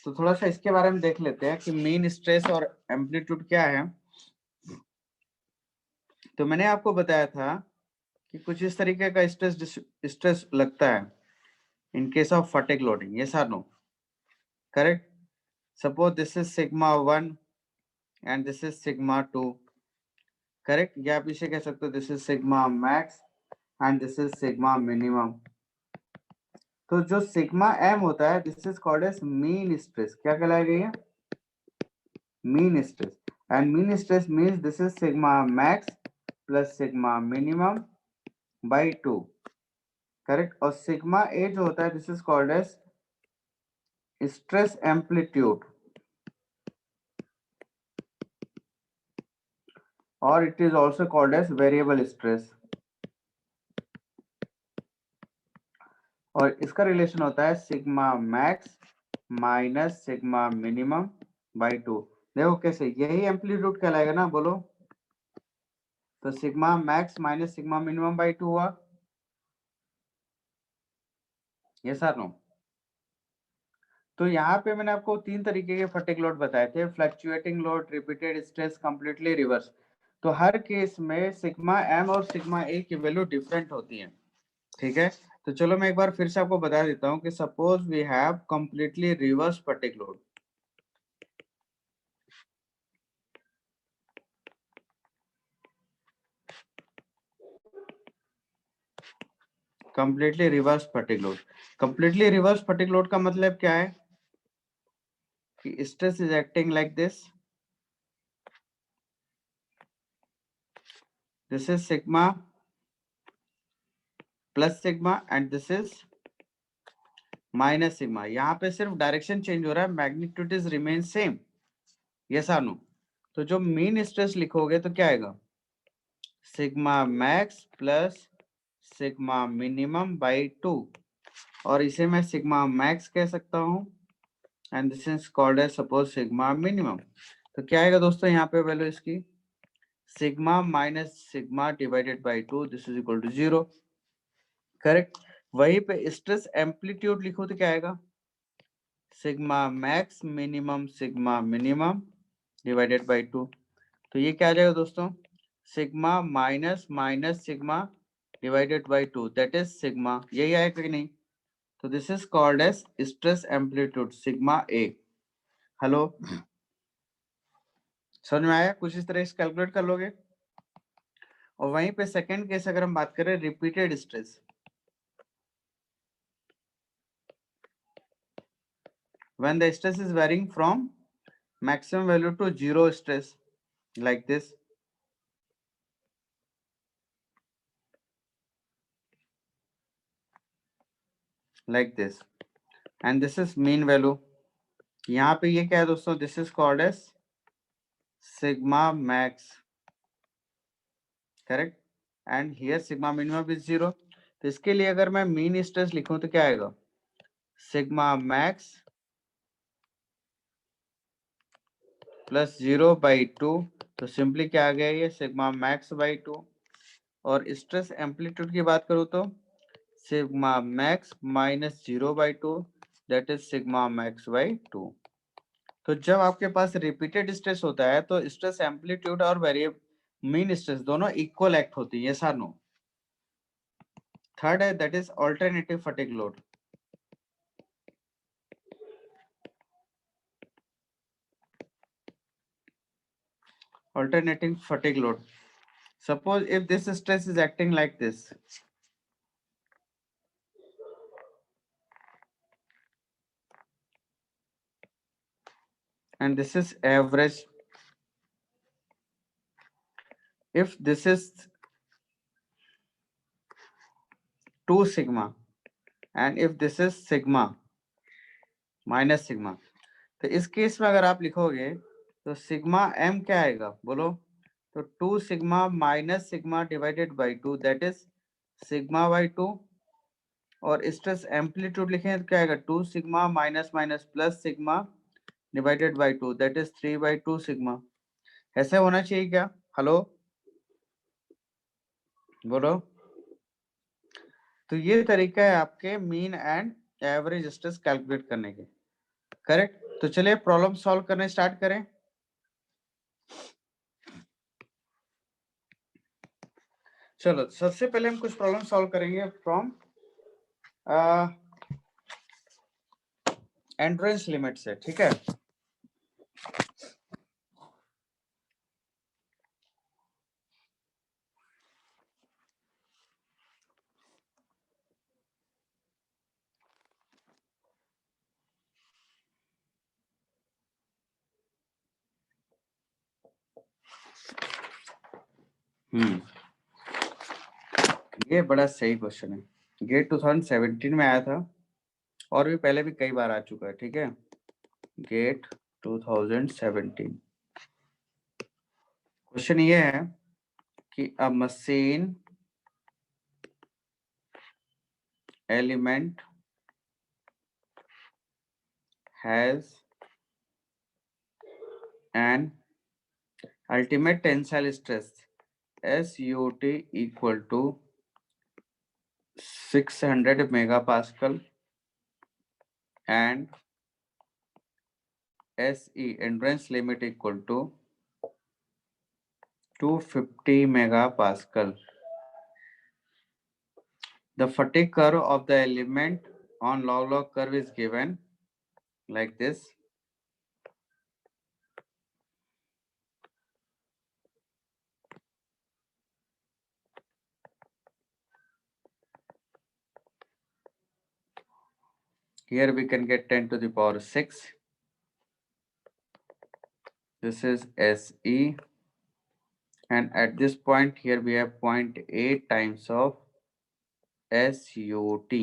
A: तो थोड़ा सा इसके बारे में देख लेते हैं कि मीन स्ट्रेस और एम्पलीट्यूड क्या है। तो मैंने आपको बताया था कि कुछ इस तरीके का स्ट्रेस लगता है in case of fatigue loading. Yes और no? Correct. Suppose this is sigma 1 and this is sigma 2। Correct, या आप इसे कह सकते हो this is sigma max and this is sigma minimum. तो जो सिग्मा M होता है this is called as mean stress. क्या कहलाएगा ये? Mean stress. And mean stress means this is sigma max plus sigma minimum by 2। Correct. और सिग्मा A जो होता है this is called as stress amplitude, और it is also called as variable stress. और इसका रिलेशन होता है sigma max minus sigma minimum by 2। देखो कैसे, यही एम्पलीट्यूड कहलाएगा ना, बोलो। तो sigma max minus sigma minimum by 2 हुआ। यस और नो? तो यहाँ पे मैंने आपको 3 तरीके के फटिग लोड बताए थे, fluctuating load, repeated stress, completely reverse. तो हर केस में सिग्मा M और सिग्मा A की वैल्यू डिफरेंट होती है। ठीक है, तो चलो मैं एक बार फिर से आपको बता देता हूँ कि suppose we have completely reverse fatigue load. Completely reverse fatigue load. Completely reverse fatigue load का मतलब क्या है कि stress is acting like this, this is sigma plus sigma and this is minus sigma. यहाँ पे सिर्फ डायरेक्शन चेंज हो रहा है, magnitude is remain same. Yes और नो? तो जो मीन स्ट्रेस लिखोगे तो क्या आएगा? Sigma max plus sigma minimum by 2, और इसे मैं सिग्मा मैक्स कह सकता हूँ and this is called as suppose sigma minimum. तो क्या आएगा दोस्तों यहाँ पे वैल्यू इसकी? Sigma minus sigma divided by 2, this is equal to 0। Correct. वहीं पे स्ट्रेस एम्पलीट्यूड लिखो तो क्या आएगा? Sigma max minimum sigma minimum divided by 2। तो ये क्या आ जाएगा दोस्तों? Sigma minus minus sigma divided by 2, that is sigma. यही आएगा कि नहीं? तो this is called as stress amplitude sigma A। Hello, समझ में आया? कुछ इस तरह से कैलकुलेट कर लोगे। और वहीं पे सेकंड केस अगर हम बात करें repeated stress, when the stress is varying from maximum value to zero stress, like this, and this is mean value। यहाँ पे ये क्या है दोस्तों? This is called as sigma max. Correct. And here sigma minimum is 0। तो इसके लिए अगर मैं मीन स्ट्रेस लिखूं तो क्या आएगा? Sigma max plus 0/2। तो सिंपली क्या आ गया ये? Sigma max by 2। और स्ट्रेस एम्पलीट्यूड की बात करूं तो sigma max minus 0/2, that is sigma max by 2। तो जब आपके पास रिपीटेड स्ट्रेस होता है तो स्ट्रेस एम्पलीट्यूड और वेरिएबल मीन स्ट्रेस दोनों इक्वल एक्ट होती है। यस और नो? थर्ड है that is alternative fatigue load. Alternating fatigue load. Suppose if this stress is acting like this, and this is average. If this is 2 sigma and if this is sigma minus sigma, तो इस केस में अगर आप लिखोगे तो सिग्मा m क्या आएगा बोलो, तो 2 sigma minus sigma divided by 2 that is sigma by 2, और स्ट्रेस एम्पलीट्यूड लिखें तो क्या आएगा 2 sigma minus minus plus sigma divided by 2 that is 3 by 2 sigma. ऐसा होना चाहिए क्या? हेलो बोलो। तो ये तरीका है आपके mean and average stress calculate करने के, करेक्ट। तो चलिए प्रॉब्लम सॉल्व करने स्टार्ट करें। चलो सबसे पहले हम कुछ प्रॉब्लम सॉल्व करेंगे फ्रॉम एंड्रेंस लिमिट से, ठीक है। ये बड़ा सही क्वेश्चन है, गेट 2017 में आया था और भी पहले भी कई बार आ चुका है, ठीक है। गेट 2017 क्वेश्चन ये है कि अ machine element has an ultimate tensile stress SUT equal to 600 megapascal and SE endurance limit equal to 250 megapascal. The fatigue curve of the element on log curve is given like this. Here we can get 10 to the power 6. This is SE, and at this point here we have 0.8 times of SUT,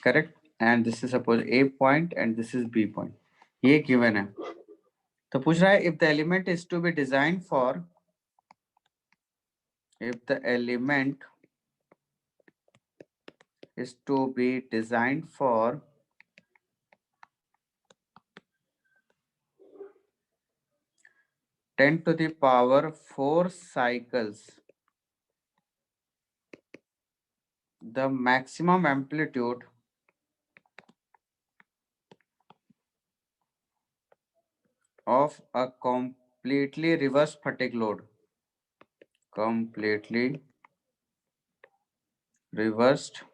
A: correct? And this is suppose A point and this is B point. ये given है, तो पूछ रहा है if the element is to be designed for, if the element is to be designed for 10 to the power 4 cycles, the maximum amplitude of a completely reversed fatigue load, completely reversed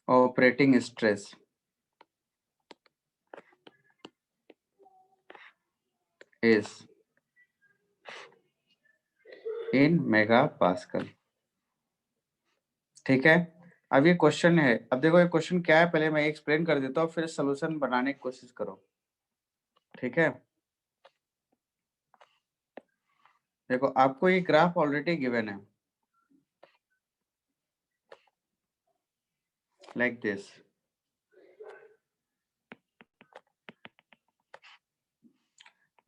A: operating stress is in megapascal, ठीक है। अब ये क्वेश्चन है, अब देखो ये क्वेश्चन क्या है, पहले मैं एक्सप्लेन कर देता हूँ फिर सॉल्यूशन बनाने की कोशिश करो, ठीक है। देखो आपको ये ग्राफ ऑलरेडी गिवन है लाइक दिस,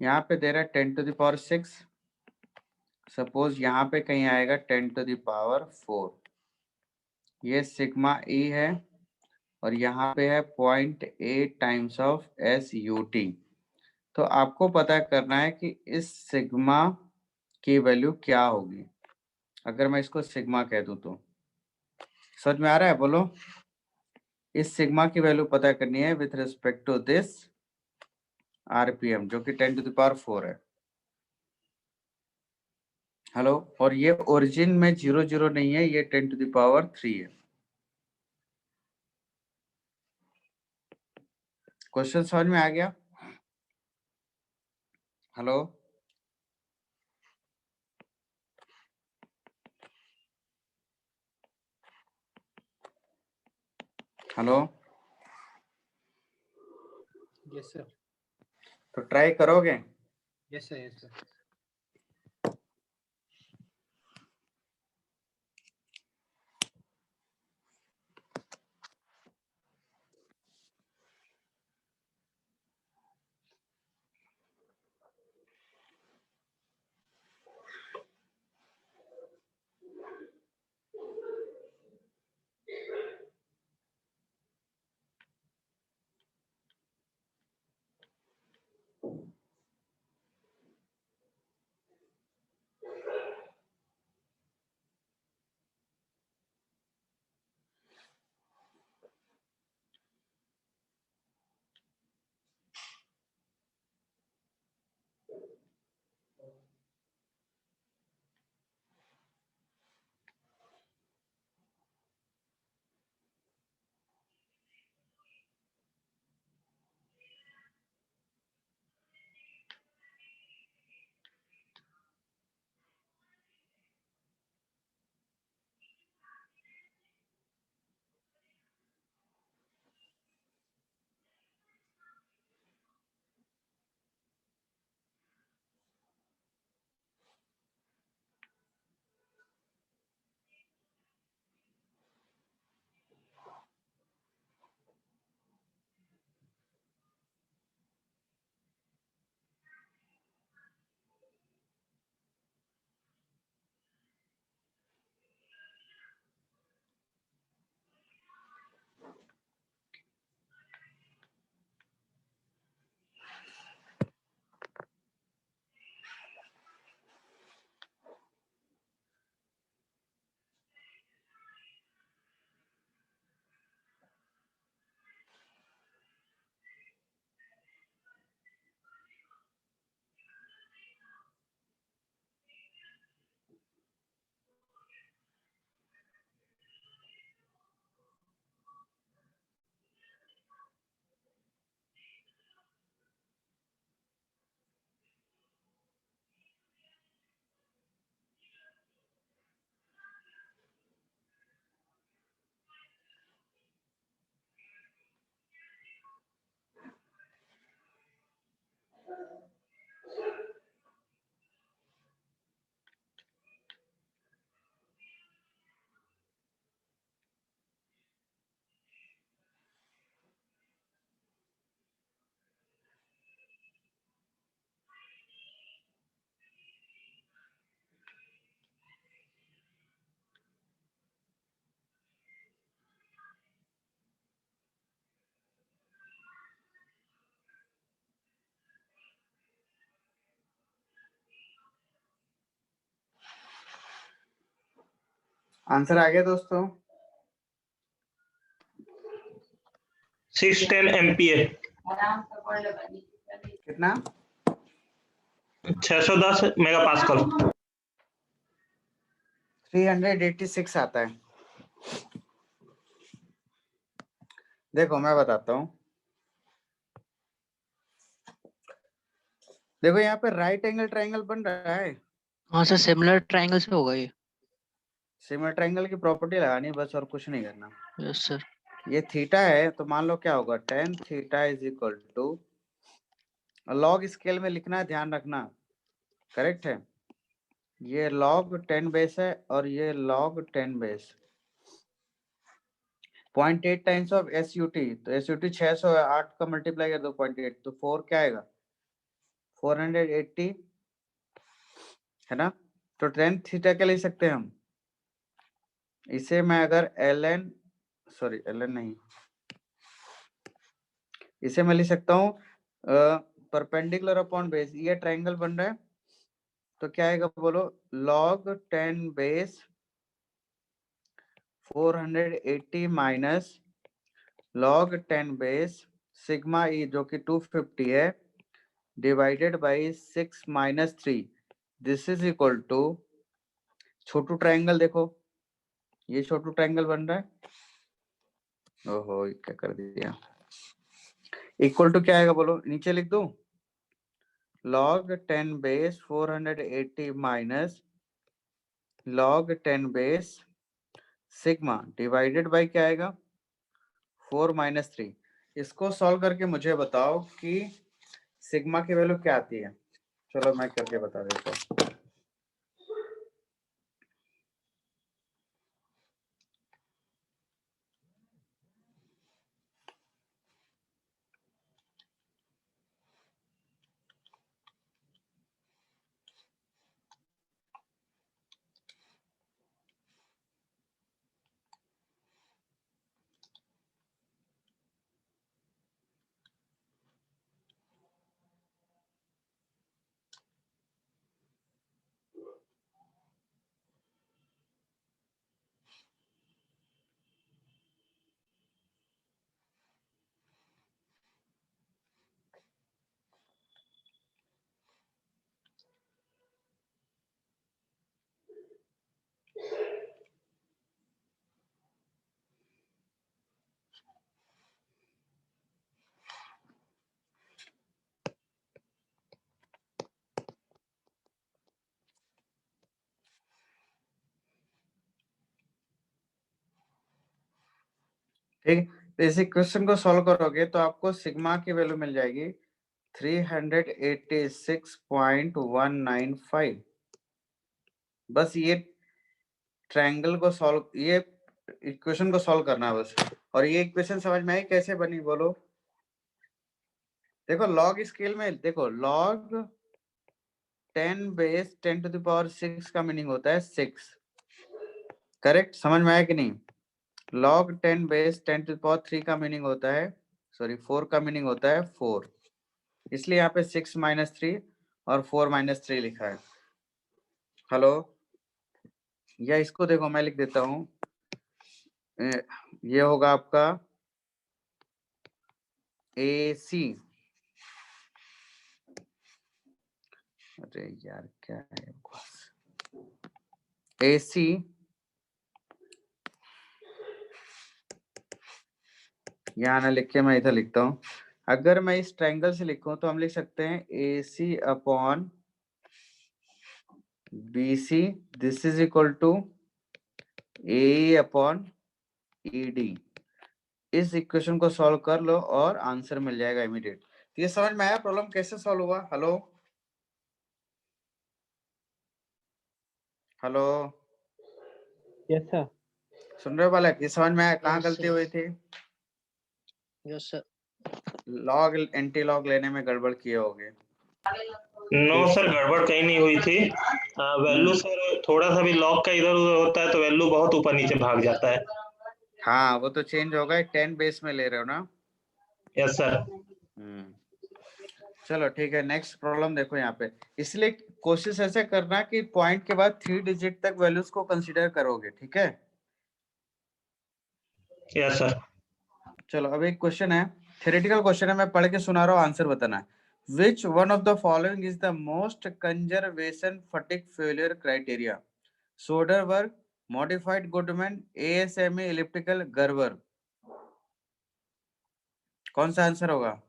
A: यहाँ पे दे रहा है 10 to the power 6, सपोज यहाँ पे कहीं आएगा 10 to the power 4, ये सिग्मा ई है और यहाँ पे है 0.8 टाइम्स ऑफ SUT। तो आपको पता करना है कि इस सिग्मा की वैल्यू क्या होगी। अगर मैं इसको सिग्मा कह दूं तो समझ में आ रहा है? बोलो। इस सिग्मा की वैल्यू पता करनी है with respect to this RPM जो कि 10 to the power 4 है। हेलो, और ये ओरिजिन में 0 नहीं है, ये 10 to the power 3 है। क्वेश्चन समझ में आ गया? हेलो, हेलो,
B: यस सर,
A: तो ट्राई करोगे?
B: Yes sir, yes sir.
A: Answer आ गया दोस्तों?
C: 610 MPa,
A: कितना?
C: 610 मेगापास्कल।
A: 386 आता है। देखो मैं बताता हूँ, देखो यहाँ पे राइट एंगल ट्रायंगल बन रहा है।
D: हाँ सर, सिमिलर ट्रायंगल से होगा ये।
A: सिमिलर ट्रायंगल की प्रॉपर्टी लगानी है बस, और कुछ नहीं करना।
D: Yes sir.
A: ये थीटा है तो मान लो क्या होगा, tan theta is equal to, log scale में लिखना है, ध्यान रखना, करेक्ट है। ये log 10 बेस है और ये log 10 base, 0.8 times of SUT। तो SUT 600 है, 8 का मल्टीप्लाई कर दो 0.8, तो 4 क्या आएगा, 480 है ना। तो tan थीटा क्या लिख सकते हैं हम, इसे मैं अगर ln नहीं, इसे मैं लिख सकता हूँ परपेंडिकुलर अपॉन बेस। ये ट्रायंगल बन रहा है तो क्या आएगा बोलो, log 10 base 480 minus log 10 base sigma E जो कि 250 है divided by 6 minus 3, this is equal to, छोटू ट्रायंगल देखो, ये छोटू ट्रायंगल बन रहा है। ओहो क्या कर दिया, इक्वल टू क्या आएगा बोलो, नीचे लिख दूं, log 10 base 480 minus log 10 base sigma divided by क्या आएगा, 4 माइनस 3। इसको सॉल्व करके मुझे बताओ कि सिग्मा की वैल्यू क्या आती है। चलो मैं करके बता देता हूँ। ठीक, तो इस इक्वेशन को सॉल्व करोगे तो आपको सिग्मा की वैल्यू मिल जाएगी 386.195। बस ये ट्रायंगल को सॉल्व, ये इक्वेशन को सॉल्व करना है बस। और ये इक्वेशन समझ में आई कैसे बनी बोलो। देखो लॉग स्केल में देखो, log 10 base 10 to the power 6 का मीनिंग होता है 6। करेक्ट, समझ में आया कि नहीं। Log 10 base 10 to the power 3 का मीनिंग होता है, सॉरी 4 का मीनिंग होता है 4। इसलिए यहाँ पे 6 माइनस 3 और 4 माइनस 3 लिखा है। हेलो, या इसको देखो मैं लिख देता हूँ, ये होगा आपका AC। अरे यार क्या है, AC यहाँ ना लिख के मैं इधर लिखता हूँ। अगर मैं इस ट्रायंगल से लिखूं तो हम लिख सकते हैं AC upon BC, this is equal to AE upon ED। इस इक्वेशन को सॉल्व कर लो और आंसर मिल जाएगा इमीडिएट। तो ये समझ में आया प्रॉब्लम कैसे सॉल्व हुआ। Hello hello,
E: yes sir.
A: सुन रहे हो बालक, ये समझ में आया कहाँ
D: Yes,
A: गलती
D: sir.
A: हुई थी।
D: Yes sir.
A: Log anti log लेने में गड़बड़ किए होगे।
C: नो सर, गड़बड़ कहीं नहीं हुई थी। वैल्यू सर थोड़ा सा भी लॉग का इधर उधर होता है तो वैल्यू बहुत ऊपर नीचे भाग जाता है।
A: हाँ वो तो चेंज होगा, 10 बेस में ले रहे हो ना।
C: Yes sir.
A: चलो ठीक है, नेक्स्ट प्रॉब्लम देखो यहाँ पे। इसलिए कोशिश ऐसे करना कि पॉइंट के बाद 3 डिजिट तक वैल्यूज को कंसीडर करोगे, ठीक है।
C: Yes sir.
A: चलो अब एक क्वेश्चन है, थ्योरेटिकल क्वेश्चन है, मैं पढ़ के सुना रहा हूँ, आंसर बताना है। Which one of the following is the most conservation fatigue failure criteria? Soderbergh, modified Goodman, ASME, elliptical, Gerber. कौन सा आंसर होगा?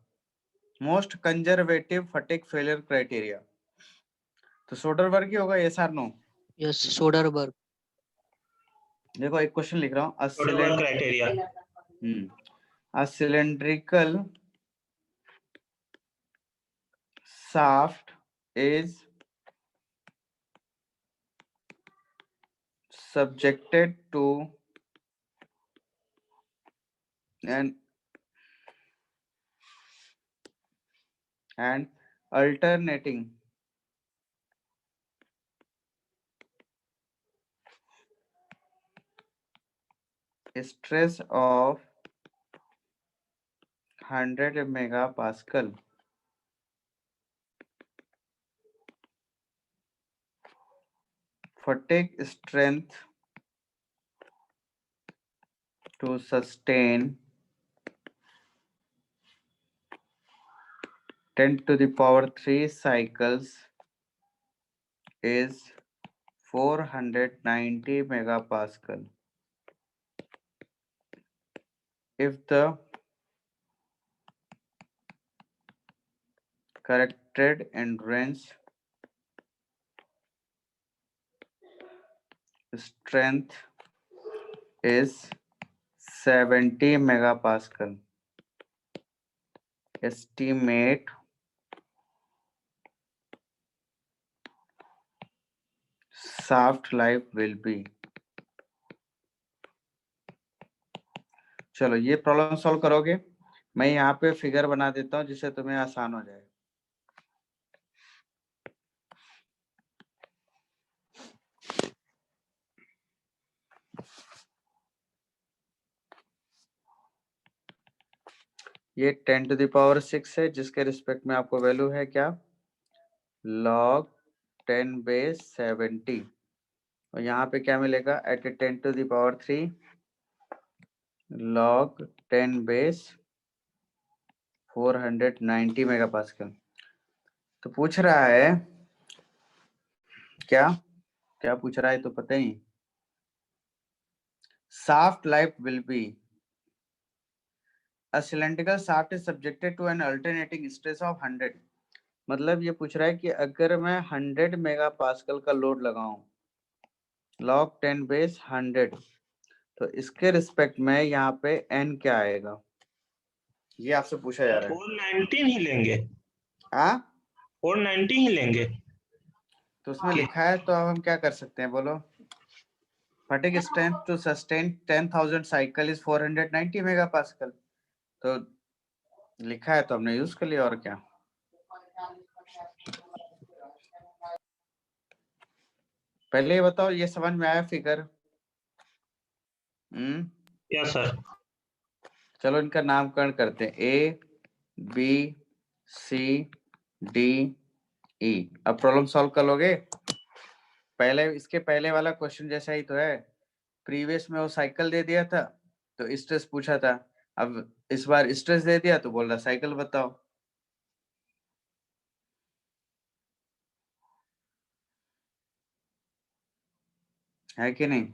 A: Most conservative fatigue failure criteria तो सोडरबर्ग ही होगा। यस और नो?
D: Yes, Soderbergh.
A: देखो एक क्वेश्चन लिख रहा हूँ,
C: Soderbergh criteria.
A: a cylindrical shaft is subjected to an alternating stress of 100 megapascal. Fatigue strength to sustain 10 to the power 3 cycles is 490 megapascal. If the corrected endurance strength is 70 megapascal. Estimate shaft life will be. चलो ये प्रॉब्लम सॉल्व करोगे। मैं यहाँ पे फिगर बना देता हूँ जिससे तुम्हें आसान हो जाए। ये 10 to the power 6 है जिसके रिस्पेक्ट में आपको वैल्यू है क्या, log 10 base 70, और यहाँ पे क्या मिलेगा at 10 to the power 3 log 10 base 490 megapascal. तो पूछ रहा है क्या क्या पूछ रहा है तो पता ही। shaft life will be, a cylindrical shaft is subjected to an alternating stress of 100। मतलब ये पूछ रहा है कि अगर मैं 100 मेगापास्कल का लोड लगाऊं log 10 base 100, तो इसके रिस्पेक्ट में यहाँ पे n क्या आएगा, ये आपसे पूछा जा रहा है।
C: 419 ही लेंगे,
A: हाँ
C: 490 ही लेंगे।
A: तो उसमें लिखा है तो अब हम क्या कर सकते हैं बोलो। Fatigue strength to sustain 10,000 cycle is 490 megapascal. तो लिखा है तो हमने यूज कर लिया, और क्या। पहले ये बताओ ये समझ में आया फिगर?
C: Yes sir.
A: चलो इनका नामकरण करते हैं, A B C D E. अब प्रॉब्लम सॉल्व कर लोगे। पहले इसके पहले वाला क्वेश्चन जैसा ही तो है, प्रीवियस में वो साइकिल दे दिया था तो स्ट्रेस पूछा था, अब इस बार स्ट्रेस दे दिया तो बोल रहा साइकिल बताओ। है कि नहीं?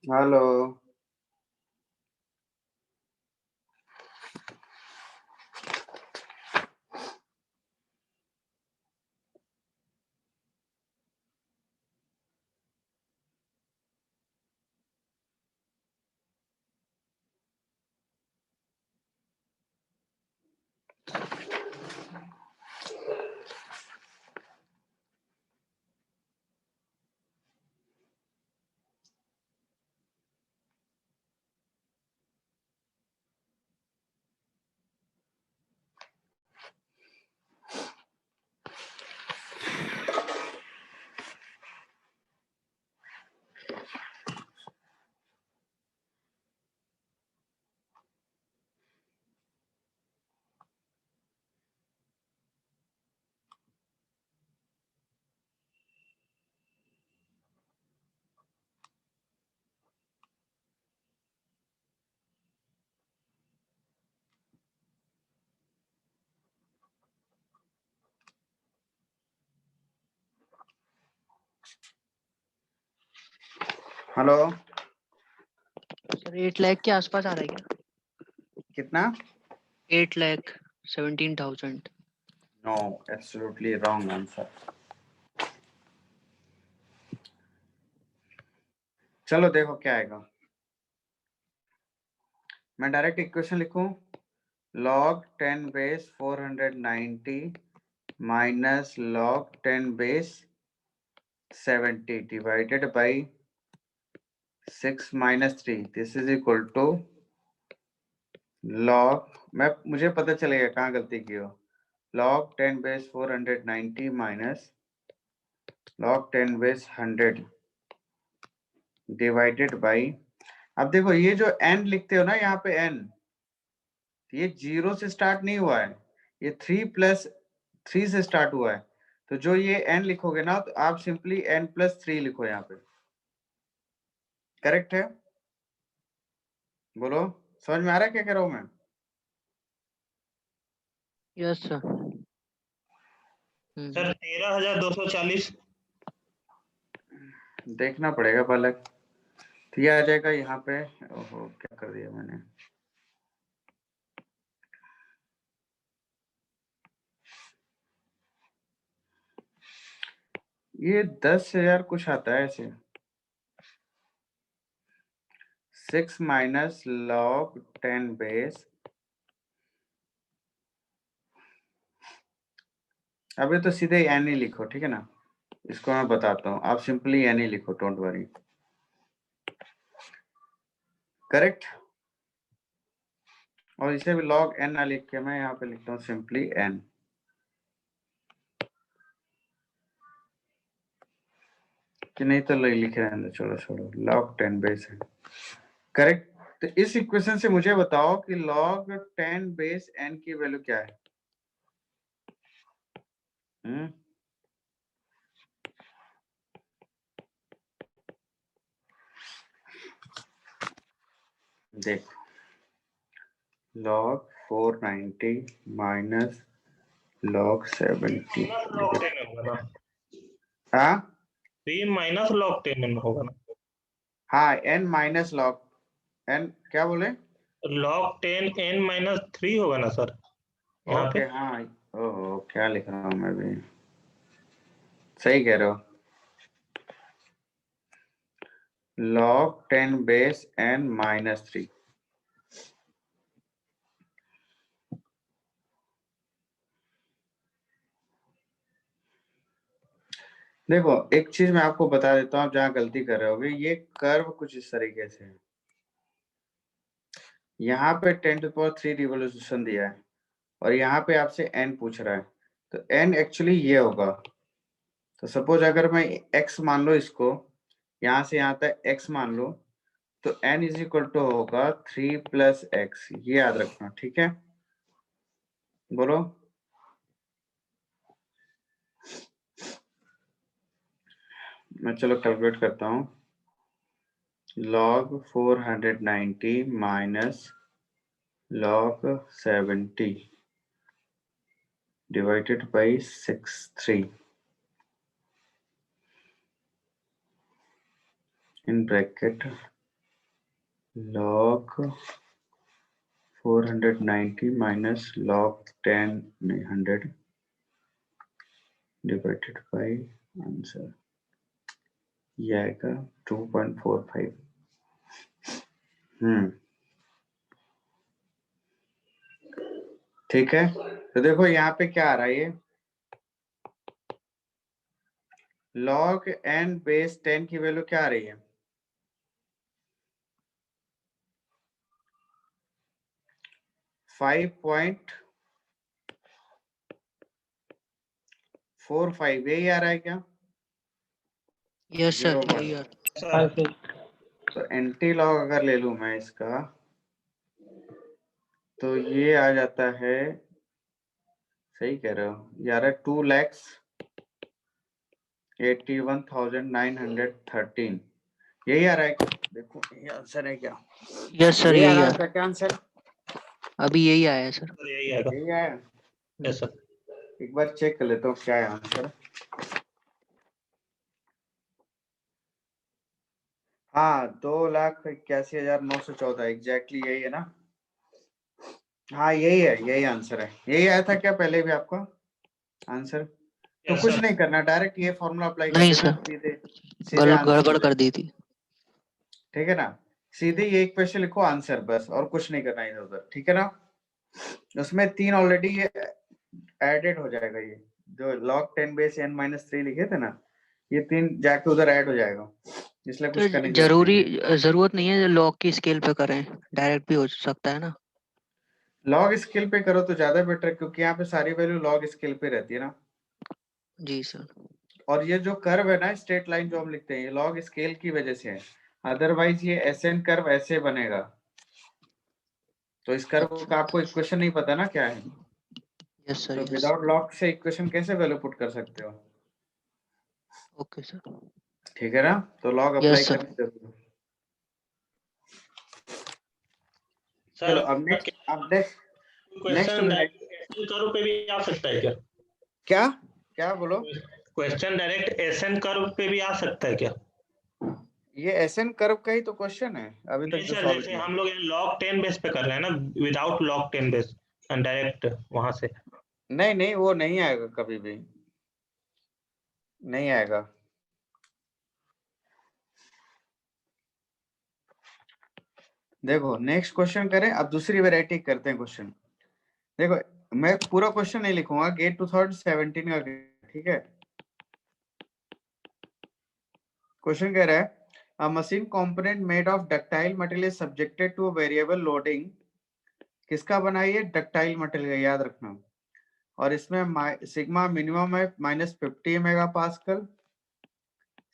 A: हेलो हेलो
D: सर 8 लाख के आसपास आ रहा है क्या?
A: कितना?
D: 8,17,000।
A: No, absolutely wrong answer. चलो देखो क्या आएगा। मैं डायरेक्ट इक्वेशन लिखूं, log 10 base 490 minus log 10 base 70 divided by 6 minus 3, this is equal to log, मुझे पता चलेगा कहाँ गलती की हो, log 10 base 490 minus log 10 base 100 divided by, अब देखो ये जो n लिखते हो ना यहाँ पे n, ये जीरो से स्टार्ट नहीं हुआ है, ये 3+3 से स्टार्ट हुआ है, तो जो ये n लिखोगे ना तो आप सिंपली n+3 लिखो यहाँ पे। करेक्ट है? बोलो, समझ में आ रहा है क्या कह रहा हूं मैं?
D: Yes sir.
C: सर 13,240।
A: देखना पड़ेगा पलक। तो ये आ जाएगा यहाँ पे। ओहो, क्या कर दिया मैंने। ये 10,000 कुछ आता है ऐसे। 6 माइनस log 10 बेस। अभी तो सीधे n ही लिखो, ठीक है ना? इसको मैं बताता हूँ, आप सिंपली n ही लिखो, डोंट वरी। करेक्ट? और इसे भी log n ना लिख के मैं यहाँ पे लिखता हूँ सिंपली n। कि नहीं तो लिखे रहने, चलो छोड़ो, log 10 बेस है। करेक्ट? तो इस इक्वेशन से मुझे बताओ कि log 10 बेस n की वैल्यू क्या है? देखो, log 490 माइनस log 70।
C: log 10 होगा ना?
A: हाँ
C: 3 माइनस log 10 होगा ना?
A: हाँ, n माइनस log n, क्या बोले?
C: log 10 n माइनस 3 होगा ना सर यहाँ
A: ओके
C: पे?
A: हाँ। ओहो, क्या लिख रहा हूँ मैं भी। सही कह रहे हो। log 10 base n minus 3। देखो, एक चीज मैं आपको बता देता हूँ, आप जहाँ गलती कर रहे होगे, ये कर्व कुछ इस तरीके से है। यहाँ पे 10⁻³ रिवोल्यूशन दिया है और यहाँ पे आपसे n पूछ रहा है, तो n एक्चुअली ये होगा। तो सपोज अगर मैं x मान लो, इसको यहाँ से यहाँ तक x मान लो, तो n इज इक्वल टू होगा 3 + x। ये याद रखना, ठीक है? बोलो। मैं चलो कैलकुलेट करता हूँ। log 490 minus log 70 divided by 63 in bracket log 490 minus log 100 divided by answer ये आएगा 2.45। ठीक है, तो देखो यहाँ पे क्या आ रहा है, ये log n बेस 10 की वैल्यू क्या आ रही है? 5.45 यही आ रहा है क्या?
D: Yes sir,
A: 0.1।
D: यही यार।
E: हाँ सर।
A: तो एंटी लॉग अगर ले लूं मैं इसका, तो ये आ जाता है, सही कह रहे हो यार, 2,81,913। यही आ रहा है क्या? देखो ये आंसर है क्या?
D: यस सर,
A: यही आ
D: यही
A: रहा
D: यार।
A: है क्या आंसर?
D: अभी यही आया है सर।
C: सर यही आएगा।
A: यही आया।
C: Yes sir.
A: एक बार चेक कर लेता हूँ क्या है आंसर। हाँ, 2,81,914 एग्जैक्टली यही है ना? हाँ यही है, यही आंसर है। यही आया था क्या पहले भी आपका आंसर? तो
C: यस
A: कुछ
C: सर।
A: नहीं करना, डायरेक्ट ये फॉर्मूला अप्लाई कर
D: नहीं
A: देना,
D: सर,
A: सीधे सीधे आंसर
D: गड़बड़
A: हो
D: कर
A: जाएगा।
D: दी थी।
A: ठीक है ना? सीधे ये इक्वेशन लिखो आंसर, बस, और कुछ नहीं करना इधर उधर, ठीक है ना? उसमें 3 ऑलरेडी ये एडेड हो जाएगा। ये जो log 10 बेस n माइनस 3 लिखे थे ना, ये 3 जाके उधर ऐड हो जाएगा, इसलिए
D: तो
A: कुछ करने की जरूरत नहीं है।
D: जरूरत नहीं है लॉग की स्केल पे करें, डायरेक्ट भी हो सकता है ना?
A: लॉग स्केल पे करो तो ज्यादा बेटर, क्योंकि यहाँ पे सारी वैल्यू लॉग स्केल पे रहती है ना।
D: जी सर।
A: और ये जो कर्व है ना, स्ट्रेट लाइन जो हम लिखते हैं, ये लॉग स्केल की वजह से है, अदरवाइज ये एसएन कर्व ऐसे बनेगा। तो इस कर्व
D: अच्छा।
A: का आपको इक्वेशन नहीं पता ना क्या है?
D: यस सर
A: तो
D: यस
A: विदाउट लॉग से इक्वेशन कैसे वैल्यू पुट कर सकते हो?
D: ओके सर
A: ठीक है ना, तो लॉग अप्लाई
D: यस सर
A: करनी जरूरी है।
C: सर
A: चलो अब next
C: question
A: next
C: direct curve पे भी आ सकता है क्या?
A: क्या क्या बोलो?
C: क्वेश्चन डायरेक्ट एसएन कर्व पे भी आ सकता है क्या?
A: ये एसएन कर्व का ही तो क्वेश्चन है अभी तक
C: नहीं
A: जो
C: सर,
A: सॉल्व
C: जैसे
A: किया।
C: हम लोग लॉग 10 बेस पे कर रहे हैं ना, विदाउट लॉग 10 बेस डायरेक्ट वहां से।
A: नहीं नहीं, वो नहीं आएगा, कभी भी नहीं आएगा। देखो नेक्स्ट क्वेश्चन करें, अब दूसरी वैरायटी करते हैं क्वेश्चन। देखो मैं पूरा क्वेश्चन नहीं लिखूंगा, गेट 2017 का, ठीक है। क्वेश्चन कह रहा है अ machine component made of ductile material is subjected two variable loading. किसका बना है? डक्टाइल मटेरियल, याद रखना। और इसमें सिग्मा मिनिमम है -50 मेगापास्कल,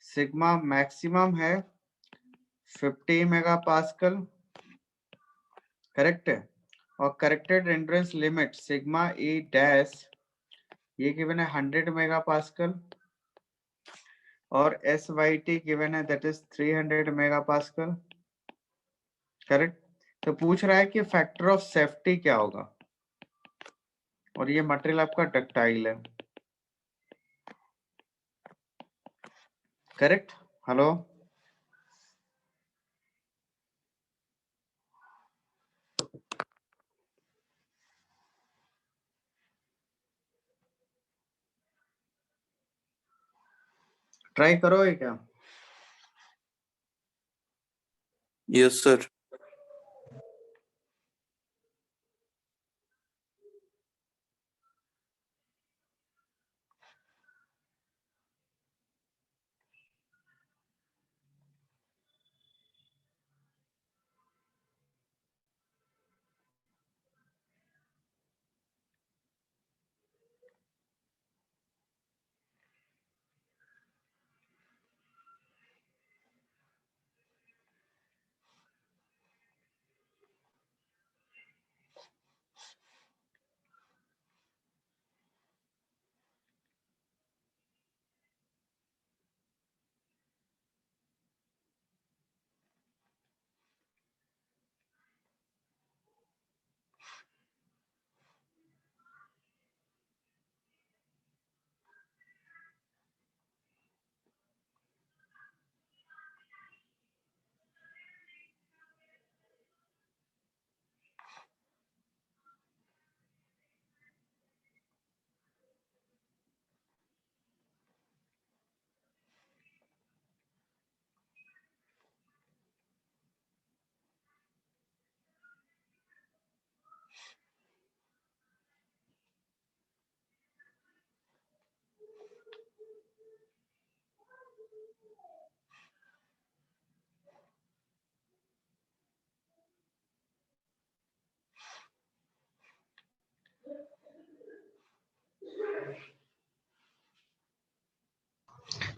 A: सिग्मा मैक्सिमम है 50 मेगापास्कल, करेक्ट है। और corrected endurance limit sigma E dash ये गिवन है 100 मेगापास्कल, और एस वाई टी गिवन है दैट इज 300 मेगापास्कल, करेक्ट। तो पूछ रहा है कि फैक्टर ऑफ सेफ्टी क्या होगा, और ये मटेरियल आपका डक्टाइल है, करेक्ट। हेलो, ट्राई करोगे क्या?
F: Yes sir.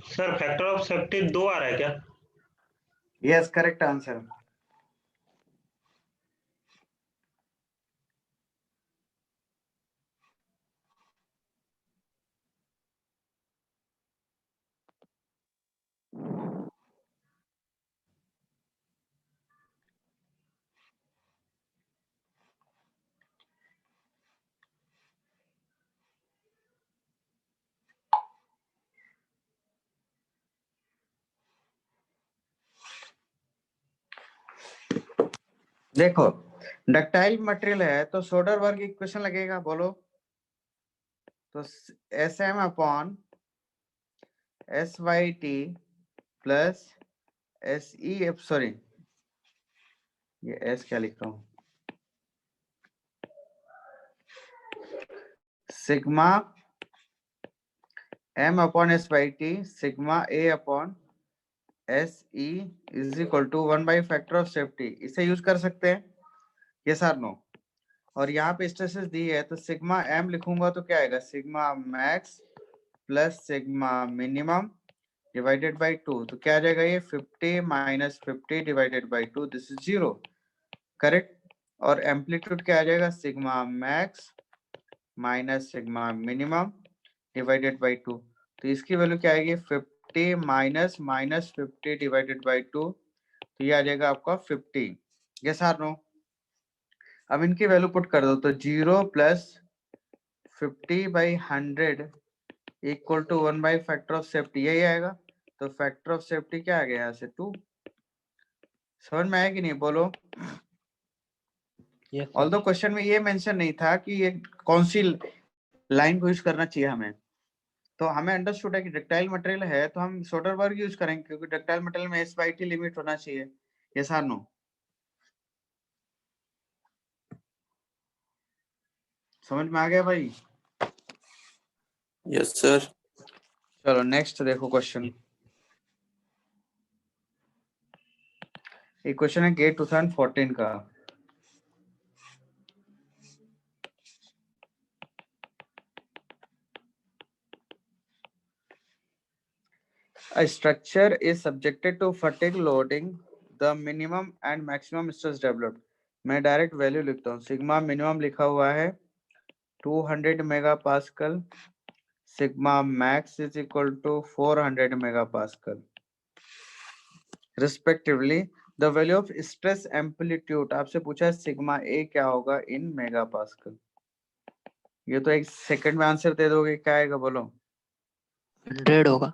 C: Sir factor of safety 2 आ रहा है क्या?
A: Yes, correct answer. देखो डक्टाइल मटेरियल है तो सोडरबर्ग इक्वेशन लगेगा, बोलो। तो S M upon S Y T plus S E F, sorry ये एस क्या लिख रहा हूं, sigma M upon S Y T sigma A upon S E is equal to factor of safety. इसे यूज कर सकते हैं, यस और नो। और यहाँ पे स्ट्रेसेस दी है तो सिग्मा एम लिखूंगा तो क्या आएगा, sigma max plus sigma minimum divided by 2। तो क्या आ जाएगा ये 50 minus 50 divided by 2, this is 0, correct. और एम्पलीट्यूड क्या आ जाएगा, sigma max minus sigma minimum divided by 2। तो इसकी वैल्यू क्या आएगी 50 माइनस माइनस 50 डिवाइडेड बाई 2, तो ये आ जाएगा आपका 50। Yes or no? अब इनकी वैल्यू पुट कर दो तो 0 plus 50 by 100 equal to 1 by factor of safety, यही आएगा। तो फैक्टर ऑफ सेफ्टी क्या आ गया यहाँ से 2। समझ में आया कि नहीं बोलो?
E: Yes
A: all
E: sir.
A: दो क्वेश्चन में ये मेंशन नहीं था कि ये कौन सी लाइन को यूज करना चाहिए हमें। तो हमें अंडरस्टूड है कि डक्टाइल मटेरियल है तो हम सोडरबर्ग यूज करेंगे, क्योंकि डक्टाइल मटेरियल में एस बाई टी लिमिट होना चाहिए। Yes or no? समझ में आ गया भाई?
F: Yes, sir.
A: चलो नेक्स्ट देखो क्वेश्चन। एक क्वेश्चन है गेट 2014 का। A structure is subjected to fatigue loading. The minimum and maximum stress developed. मैं डायरेक्ट वैल्यू लिखता हूँ। सिग्मा मिनिमम लिखा हुआ है 200 mega pascal, sigma max is equal to 400 mega pascal respectively. The value of stress amplitude आपसे पूछा है सिग्मा ए क्या होगा इन मेगा पास्कल। ये तो एक सेकंड में आंसर दे दोगे, क्या आएगा बोलो?
D: 100 होगा।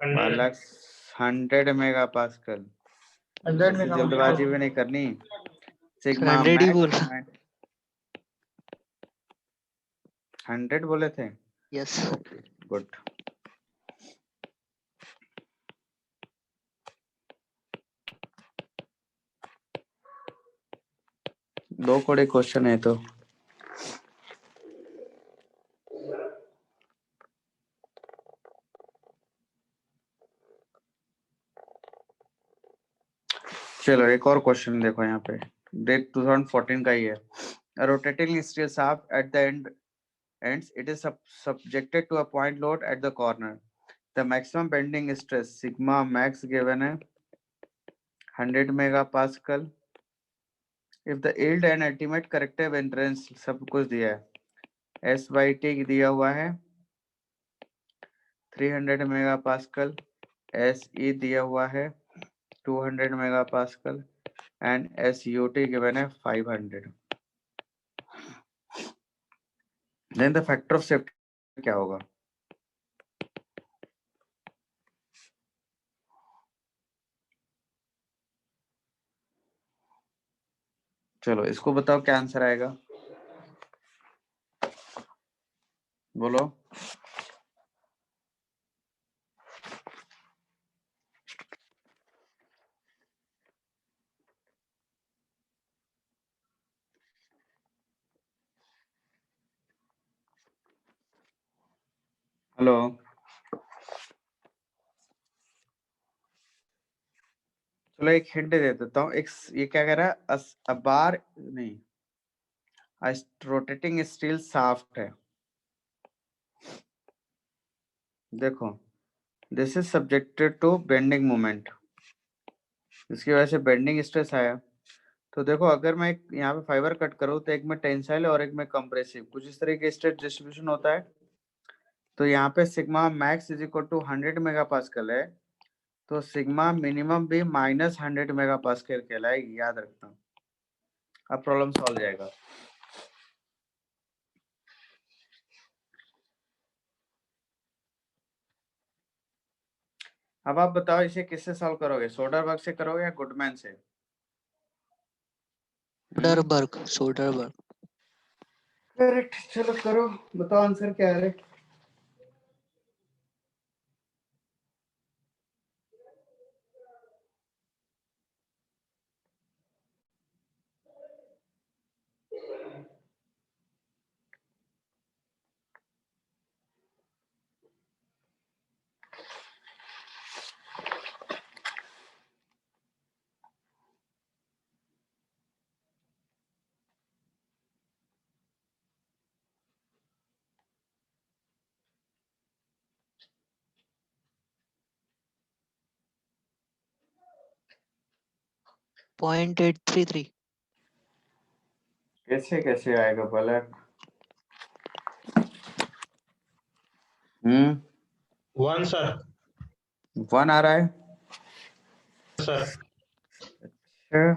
A: बालक 100 मेगा पास्कल।
B: 100
A: ऐसी
B: मेगा
A: जल्दबाजी भी नहीं करनी।
D: सर
A: सिग्मा
D: 100 ही
A: मैक्स
D: बोला।
A: 100 बोले थे।
D: यस।
A: Okay good. दो कोड़े क्वेश्चन है तो चलो एक और क्वेश्चन देखो यहाँ पे, डेट 2014 का ही है। Rotating steel shaft at the ends it is subjected to a point load at the corner. The maximum bending stress sigma max given है 100 megapascal. If the yield and ultimate corrective hindrance सब कुछ दिया है, s by t दिया हुआ है 300 megapascal, se दिया हुआ है 200 megapascal and sut given है 500. Then the factor of safety क्या होगा? चलो इसको बताओ क्या आंसर आएगा, बोलो। हेलो, चलो एक हिंट दे देता हूँ। एक ये क्या कह रहा है, बार नहीं, रोटेटिंग स्टील शाफ्ट है। देखो this is subjected to bending moment, इसकी वजह से बेंडिंग स्ट्रेस आया। तो देखो अगर मैं यहाँ पे फाइबर कट करूँ तो एक में टेंसाइल और एक में कंप्रेसिव, कुछ इस तरह के स्ट्रेस डिस्ट्रीब्यूशन होता है। तो यहाँ पे sigma max is equal to 100 mega pascal है, तो सिग्मा मिनिमम भी माइनस 100 मेगा पास्कल कहलाएगी, याद रखना। अब प्रॉब्लम सॉल्व हो जाएगा। अब आप बताओ इसे किससे सॉल्व करोगे, सोडरबर्ग से करोगे या गुडमैन से?
D: सोडरबर्ग।
A: करेक्ट, चलो करो, बताओ आंसर क्या है।
D: .833।
A: कैसे कैसे आएगा पलक?
C: 1 सर।
A: 1 आ रहा है।
C: सर
A: अच्छा,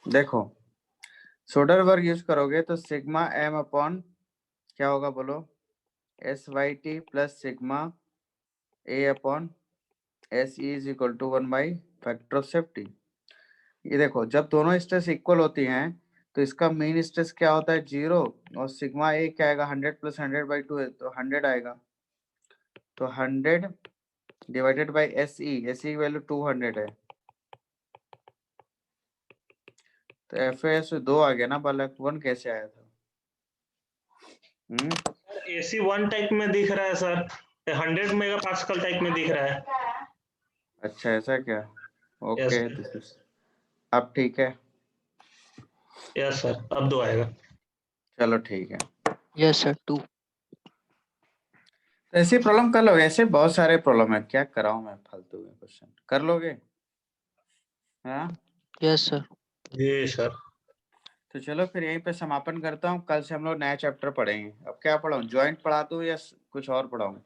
A: देखो सोडरबर्ग यूज करोगे तो सिग्मा एम अपॉन क्या होगा बोलो? S Y T plus sigma A upon S E is equal to 1 by factor of safety. ये देखो जब दोनों स्ट्रेस इक्वल होती हैं तो इसका मेन स्ट्रेस क्या होता है? 0। और सिग्मा ए क्या आएगा? 100 प्लस 100/2 है तो 100 आएगा। तो 100 डिवाइडेड बाई एस ई की वैल्यू 200 है। तो एफ एस 2 आ गया ना बालक, 1 कैसे आया था?
C: AC 1 टाइप में दिख रहा है सर, 100 मेगापास्कल टाइप में दिख रहा है।
A: अच्छा ऐसा क्या?
C: Yes
A: okay
C: sir.
A: This is अब ठीक है।
C: यस सर, अब 2 आएगा।
A: चलो ठीक है।
D: Yes sir 2।
A: तो ऐसी प्रॉब्लम कर लोगे? ऐसे बहुत सारे प्रॉब्लम है, क्या कराऊं मैं फालतू में क्वेश्चन? कर लोगे? हाँ
D: यस सर।
C: जी सर।
A: तो चलो फिर यहीं पे समापन करता हूँ। कल से हम लोग नया चैप्टर पढ़ेंगे। अब क्या पढ़ाऊँ? ज्वाइंट पढ़ा दूँ या कुछ और पढ़ाऊँ?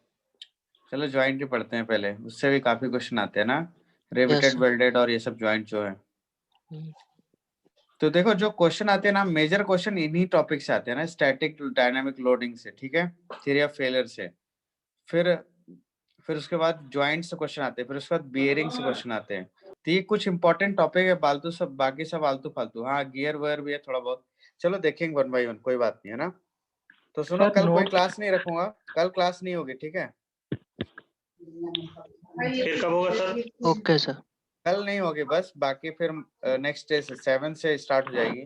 A: चलो ज्वाइंट ही पढ़ते हैं पहले, उससे भी काफी क्वेश्चन आते हैं ना, रिवेटेड
D: sir.
A: वेल्डेड और ये सब ज्वाइंट जो है।
D: हम्म,
A: तो देखो जो क्वेश्चन आते हैं ना, मेजर क्वेश्चन इन्हीं टॉपिक से आते हैं ना, स्टैटिक डायनामिक लोडिंग से, ठीक है, थियरी ऑफ फेलियर से। फिर फिर उसके बाद ज्वाइंट से क्वेश्चन आते हैं, फिर उसके बाद बियरिंग से क्वेश्चन आते हैं। तो ये कुछ इंपॉर्टेंट टॉपिक है, फालतू सब, बाकी सब आलतू फालतू। हाँ गियर वायर भी है थोड़ा बहुत, चलो देखेंगे 1 बाई 1, कोई बात नहीं है ना। तो सुनो
E: सर
A: कल कोई
E: नोट्स
A: क्लास नहीं रखूंगा, कल क्लास नहीं होगी, ठीक है?
C: फिर कब होगा सर?
D: Okay sir.
A: कल नहीं होगी बस, बाकी फिर नेक्स्ट डे से 7 से स्टार्ट हो जाएगी।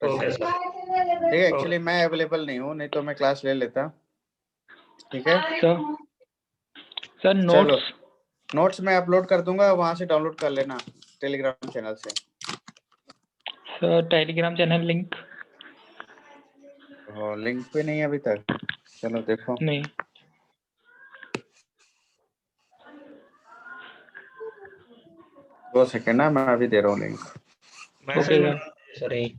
C: Okay sir.
A: ठीक है, एक्चुअली मैं अवेलेबल नहीं हूँ, नहीं तो मैं क्लास ले लेता। ठीक है
E: सर
A: चलो,
E: नोट्स
A: नोट्स मैं अपलोड कर दूंगा, वहां से डाउनलोड कर लेना टेलीग्राम चैनल से।
E: Sir Telegram channel link
A: link पे नहीं है अभी तक, चलो देखो।
E: नहीं।
A: 2 सेकेंड ना, मैं अभी दे रहा हूँ लिंक।
C: मैसेज में
E: सर
C: डाल दीजिए सर यही।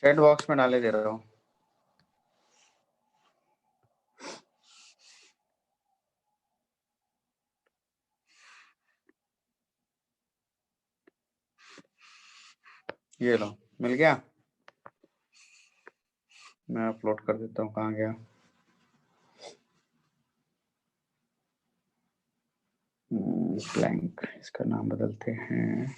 A: चैट बॉक्स में डाले दे रहा हूँ। ये लो, मिल गया? मैं अपलोड कर देता हूँ, कहाँ गया? ब्लैंक, इसका नाम बदलते हैं।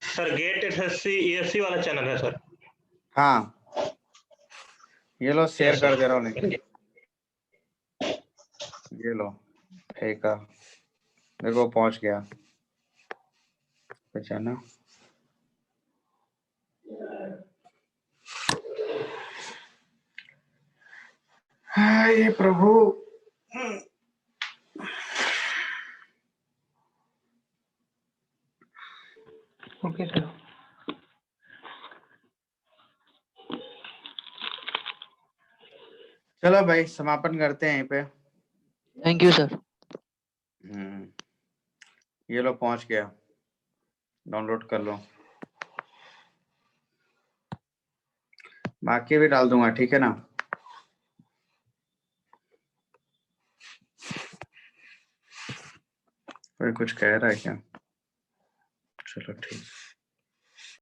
C: सर गेट एसएससी ESC वाला चैनल है सर।
A: हाँ ये लो, शेयर
C: Yes,
A: कर
C: sir.
A: दे रहा हूँ लिंक। ये लो, फेंका, देखो पहुंच गया, पहचाना? हाँ ये प्रभु।
E: Okay sir.
A: चलो भाई समापन करते हैं यहीं पे।
D: Thank you sir.
A: ये लो पहुंच गया, डाउनलोड कर लो, बाकी भी डाल दूंगा, ठीक है ना? कोई कुछ कह रहा है क्या? चलो ठीक।